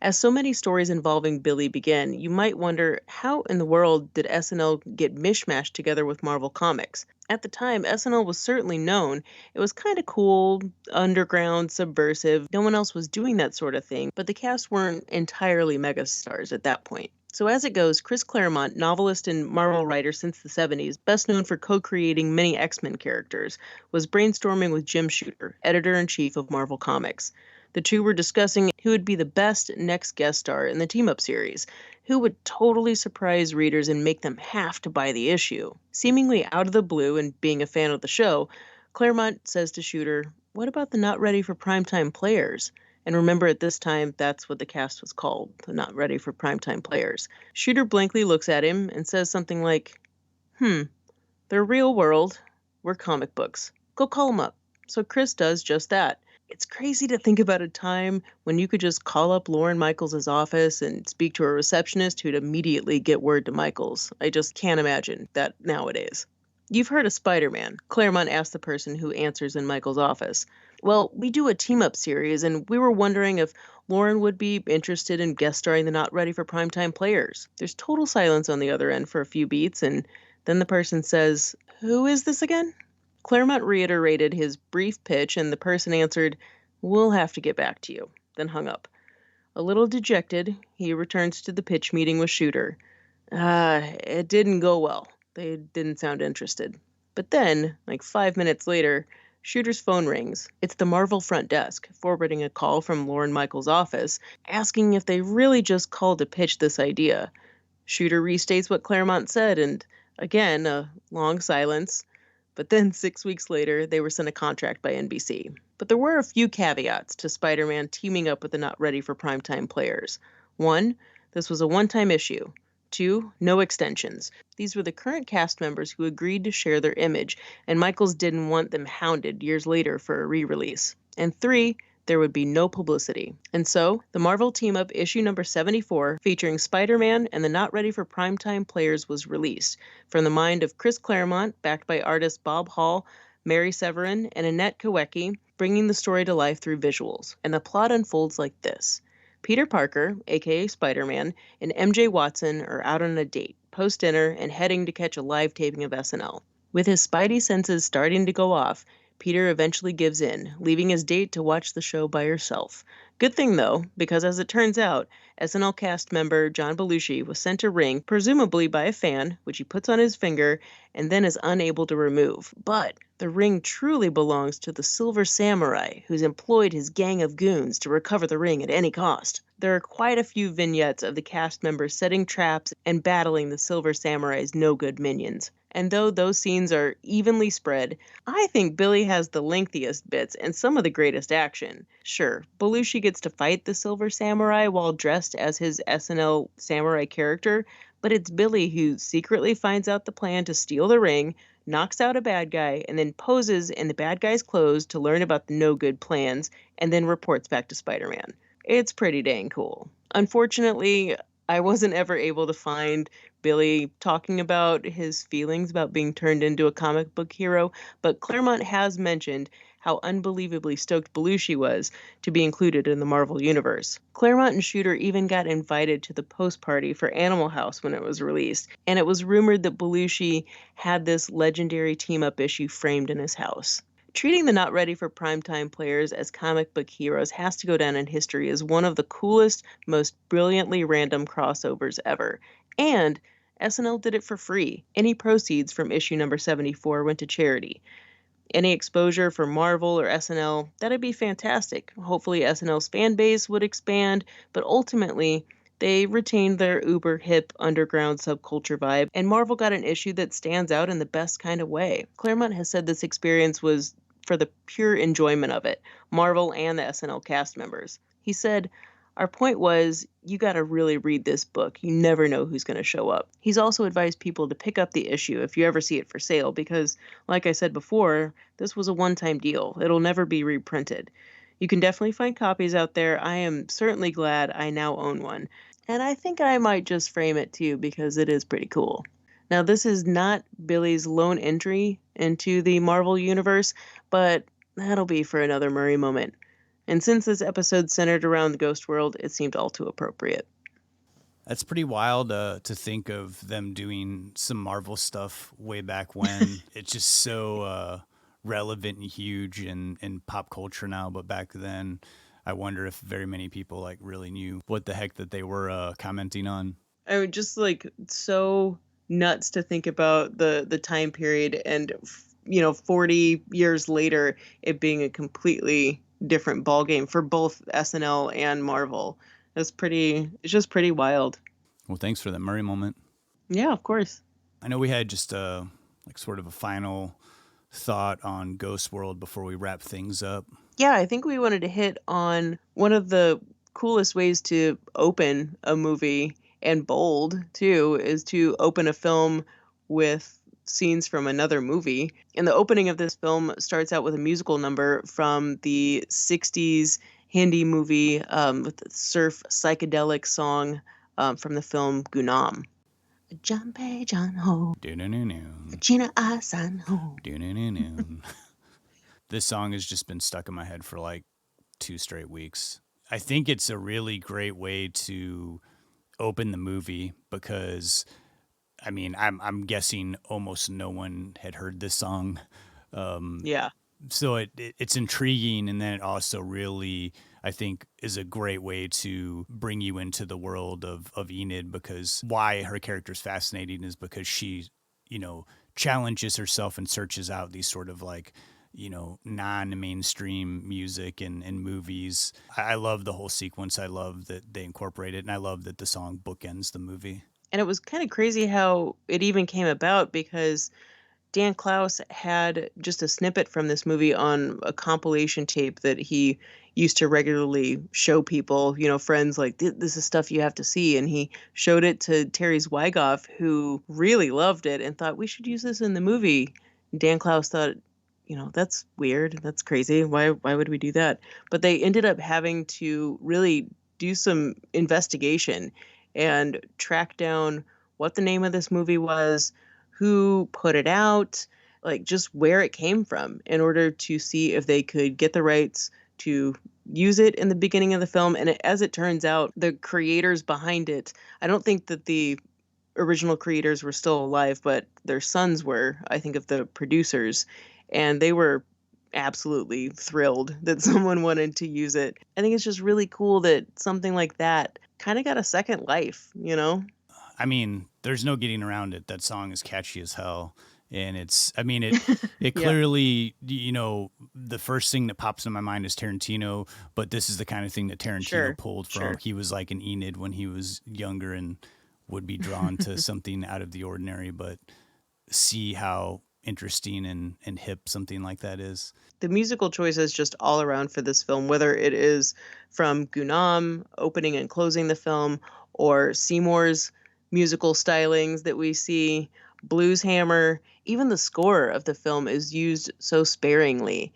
As so many stories involving Billy begin, you might wonder, how in the world did SNL get mishmashed together with Marvel Comics? At the time, SNL was certainly known. It was kind of cool, underground, subversive. No one else was doing that sort of thing, but the cast weren't entirely megastars at that point. So as it goes, Chris Claremont, novelist and Marvel writer since the 70s, best known for co-creating many X-Men characters, was brainstorming with Jim Shooter, editor-in-chief of Marvel Comics. The two were discussing who would be the best next guest star in the team-up series, who would totally surprise readers and make them have to buy the issue. Seemingly out of the blue and being a fan of the show, Claremont says to Shooter, "What about the Not Ready for Primetime Players?" And remember, at this time, that's what the cast was called, the Not Ready for Primetime Players. Shooter blankly looks at him and says something like, they're real world, we're comic books. Go call them up. So Chris does just that. It's crazy to think about a time when you could just call up Lorne Michaels' office and speak to a receptionist who'd immediately get word to Michaels. I just can't imagine that nowadays. You've heard of Spider-Man, Claremont asked the person who answers in Michaels' office. Well, we do a team-up series, and we were wondering if Lauren would be interested in guest starring the Not Ready for Primetime Players. There's total silence on the other end for a few beats, and then the person says, "Who is this again?" Claremont reiterated his brief pitch, and the person answered, "We'll have to get back to you," then hung up. A little dejected, he returns to the pitch meeting with Shooter. It didn't go well. They didn't sound interested. But then, like 5 minutes later, Shooter's phone rings. It's the Marvel front desk, forwarding a call from Lorne Michaels' office, asking if they really just called to pitch this idea. Shooter restates what Claremont said, and again, a long silence. But then 6 weeks later, they were sent a contract by NBC. But there were a few caveats to Spider-Man teaming up with the Not Ready for Primetime Players. 1, this was a one-time issue. 2, no extensions. These were the current cast members who agreed to share their image, and Michaels didn't want them hounded years later for a re-release. And 3, there would be no publicity. And so, the Marvel Team-Up issue number 74, featuring Spider-Man and the Not Ready for Primetime Players, was released, from the mind of Chris Claremont, backed by artists Bob Hall, Mary Severin, and Annette Kawecki, bringing the story to life through visuals. And the plot unfolds like this. Peter Parker, aka Spider-Man, and MJ Watson are out on a date, post-dinner, and heading to catch a live taping of SNL. With his spidey senses starting to go off, Peter eventually gives in, leaving his date to watch the show by herself. Good thing, though, because as it turns out, SNL cast member John Belushi was sent a ring, presumably by a fan, which he puts on his finger and then is unable to remove. But the ring truly belongs to the Silver Samurai, who's employed his gang of goons to recover the ring at any cost. There are quite a few vignettes of the cast members setting traps and battling the Silver Samurai's no-good minions. And though those scenes are evenly spread, I think Billy has the lengthiest bits and some of the greatest action. Sure, Belushi gets to fight the Silver Samurai while dressed as his SNL samurai character, but it's Billy who secretly finds out the plan to steal the ring, knocks out a bad guy, and then poses in the bad guy's clothes to learn about the no-good plans, and then reports back to Spider-Man. It's pretty dang cool. Unfortunately, I wasn't ever able to find Billy talking about his feelings about being turned into a comic book hero, but Claremont has mentioned how unbelievably stoked Belushi was to be included in the Marvel Universe. Claremont and Shooter even got invited to the post party for Animal House when it was released, and it was rumored that Belushi had this legendary team-up issue framed in his house. Treating the not ready for primetime players as comic book heroes has to go down in history as one of the coolest, most brilliantly random crossovers ever. And SNL did it for free. Any proceeds from issue number 74 went to charity. Any exposure for Marvel or SNL, that'd be fantastic. Hopefully SNL's fan base would expand, but ultimately they retained their uber hip underground subculture vibe, and Marvel got an issue that stands out in the best kind of way. Claremont has said this experience was for the pure enjoyment of it, Marvel and the SNL cast members. He said, "Our point was, you gotta really read this book. You never know who's gonna show up." He's also advised people to pick up the issue if you ever see it for sale because, like I said before, this was a one-time deal. It'll never be reprinted. You can definitely find copies out there. I am certainly glad I now own one. And I think I might just frame it too because it is pretty cool. Now, this is not Billy's lone entry into the Marvel Universe, but that'll be for another Murray moment. And since this episode centered around the Ghost World, it seemed all too appropriate. That's pretty wild to think of them doing some Marvel stuff way back when. It's just so relevant and huge in pop culture now, but back then, I wonder if very many people like really knew what the heck that they were commenting on. I would just like so nuts to think about the time period and 40 years later it being a completely different ballgame for both SNL and Marvel. It's just pretty wild. Well, thanks for that Murray moment. Yeah, of course. I know we had just sort of a final thought on Ghost World before we wrap things up. Yeah, I think we wanted to hit on one of the coolest ways to open a movie, and bold too, is to open a film with scenes from another movie. And the opening of this film starts out with a musical number from the 60s Hindi movie with the surf psychedelic song from the film Gunam. Jampe Jan Ho. China Asan Ho. This song has just been stuck in my head for like 2 straight weeks. I think it's a really great way to open the movie because, I mean, I'm guessing almost no one had heard this song. Yeah. So it's intriguing, and then it also really, I think, is a great way to bring you into the world of Enid, because why her character is fascinating is because she, challenges herself and searches out these sort of like, non-mainstream music and movies. I love the whole sequence. I love that they incorporate it, and I love that the song bookends the movie. And it was kind of crazy how it even came about because Dan Clowes had just a snippet from this movie on a compilation tape that he used to regularly show people, friends, like, this is stuff you have to see. And he showed it to Terry Zwigoff, who really loved it and thought, we should use this in the movie. Dan Clowes thought, that's weird. That's crazy. Why would we do that? But they ended up having to really do some investigation and track down what the name of this movie was, who put it out, like just where it came from, in order to see if they could get the rights to use it in the beginning of the film. And as it turns out, the creators behind it, I don't think that the original creators were still alive, but their sons were, I think, of the producers. And they were absolutely thrilled that someone wanted to use it. I think it's just really cool that something like that kind of got a second life, you know? I mean, there's no getting around it. That song is catchy as hell. And it clearly, you know, the first thing that pops in my mind is Tarantino, but this is the kind of thing that Tarantino pulled from. He was like an Enid when he was younger and would be drawn to something out of the ordinary, but see how interesting and hip something like that is. The musical choices just all around for this film, whether it is from Gunam opening and closing the film, or Seymour's musical stylings that we see, Blues Hammer, even the score of the film is used so sparingly.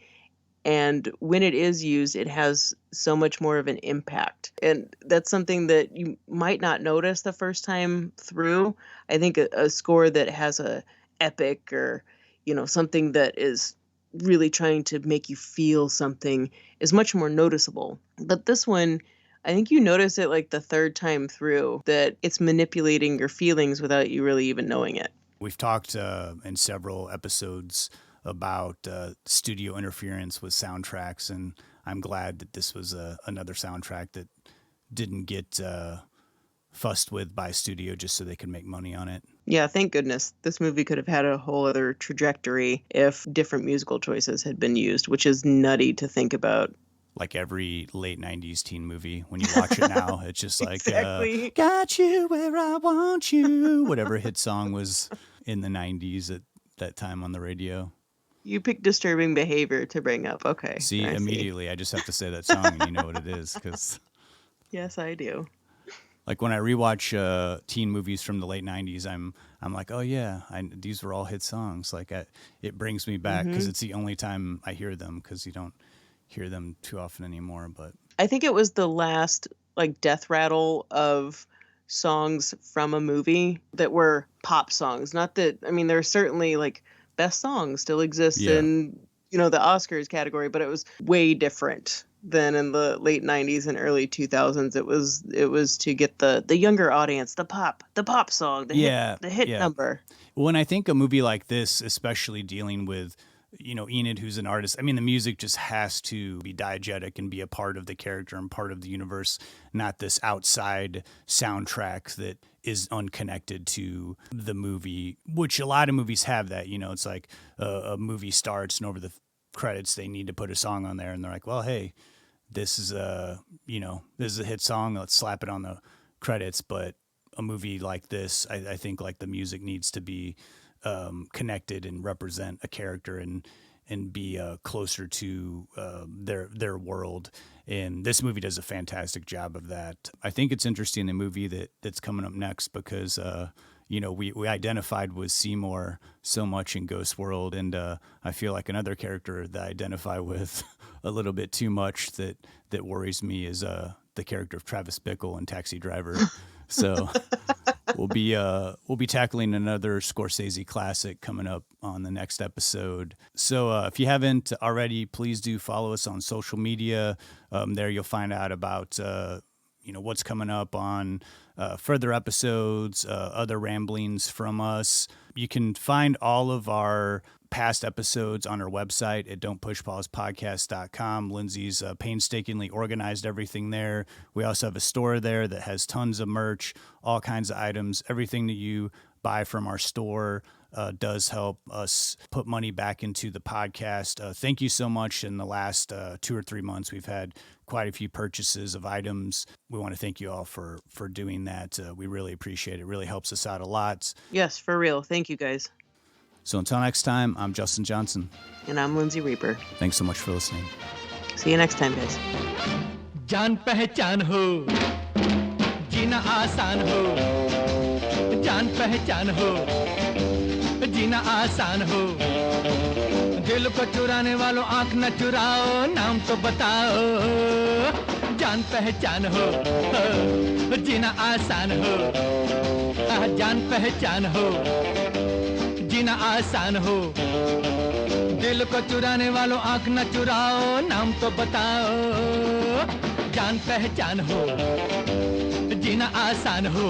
And when it is used, it has so much more of an impact. And that's something that you might not notice the first time through. I think a score that has a epic or, you know, something that is really trying to make you feel something is much more noticeable. But this one, I think you notice it like the third time through, that it's manipulating your feelings without you really even knowing it. We've talked in several episodes about studio interference with soundtracks, and I'm glad that this was another soundtrack that didn't get fussed with by studio just so they could make money on it. Yeah, thank goodness. This movie could have had a whole other trajectory if different musical choices had been used, which is nutty to think about. Like every late 90s teen movie, when you watch it now, it's just like, exactly. Got you where I want you, whatever hit song was in the 90s at that time on the radio. You picked Disturbing Behavior to bring up. Okay. See, immediately, I just have to say that song and you know what it is. 'Cause, yes, I do. Like when I rewatch teen movies from the late 90s, I'm like, oh yeah, these were all hit songs. Like it brings me back because it's the only time I hear them, because you don't hear them too often anymore. But I think it was the last like death rattle of songs from a movie that were pop songs. Not that, I mean, there are certainly like best songs still exist in, you know, the Oscars category, but it was way different than in the late 90s and early 2000s. It was to get the younger audience, the pop song, the hit number. When I think a movie like this, especially dealing with, you know, Enid, who's an artist, I mean, the music just has to be diegetic and be a part of the character and part of the universe, not this outside soundtrack that is unconnected to the movie, which a lot of movies have that. You know, it's like a movie starts and over the credits they need to put a song on there, and they're like, well, hey, this is a hit song, let's slap it on the credits. But a movie like this, I think like the music needs to be connected and represent a character and be closer to their world. And this movie does a fantastic job of that. I think it's interesting, the movie that's coming up next, because you know, we identified with Seymour so much in Ghost World, and I feel like another character that I identify with a little bit too much that worries me is the character of Travis Bickle in Taxi Driver. So we'll be tackling another Scorsese classic coming up on the next episode. So if you haven't already, please do follow us on social media. There you'll find out about you know, what's coming up on further episodes, other ramblings from us. You can find all of our past episodes on our website at don'tpushpausepodcast.com. Lindsay's painstakingly organized everything there. We also have a store there that has tons of merch, all kinds of items. Everything that you buy from our store does help us put money back into the podcast. Thank you so much. In the last 2 or 3 months, we've had quite a few purchases of items. We want to thank you all for doing that. We really appreciate it. It really helps us out a lot. Yes, for real. Thank you, guys. So until next time, I'm Justin Johnson. And I'm Lindsay Reaper. Thanks so much for listening. See you next time, guys. जान पहचान हो जीना आसान हो जान पहचान हो जीना आसान हो दिल को चुराने वालों आंख न चुराओ नाम तो बताओ जान पहचान हो जीना आसान हो जान पहचान हो जीना आसान हो दिल दिल को चुराने वालों आंख न चुराओ, नाम तो बताओ। जान पहचान हो, जीना आसान हो।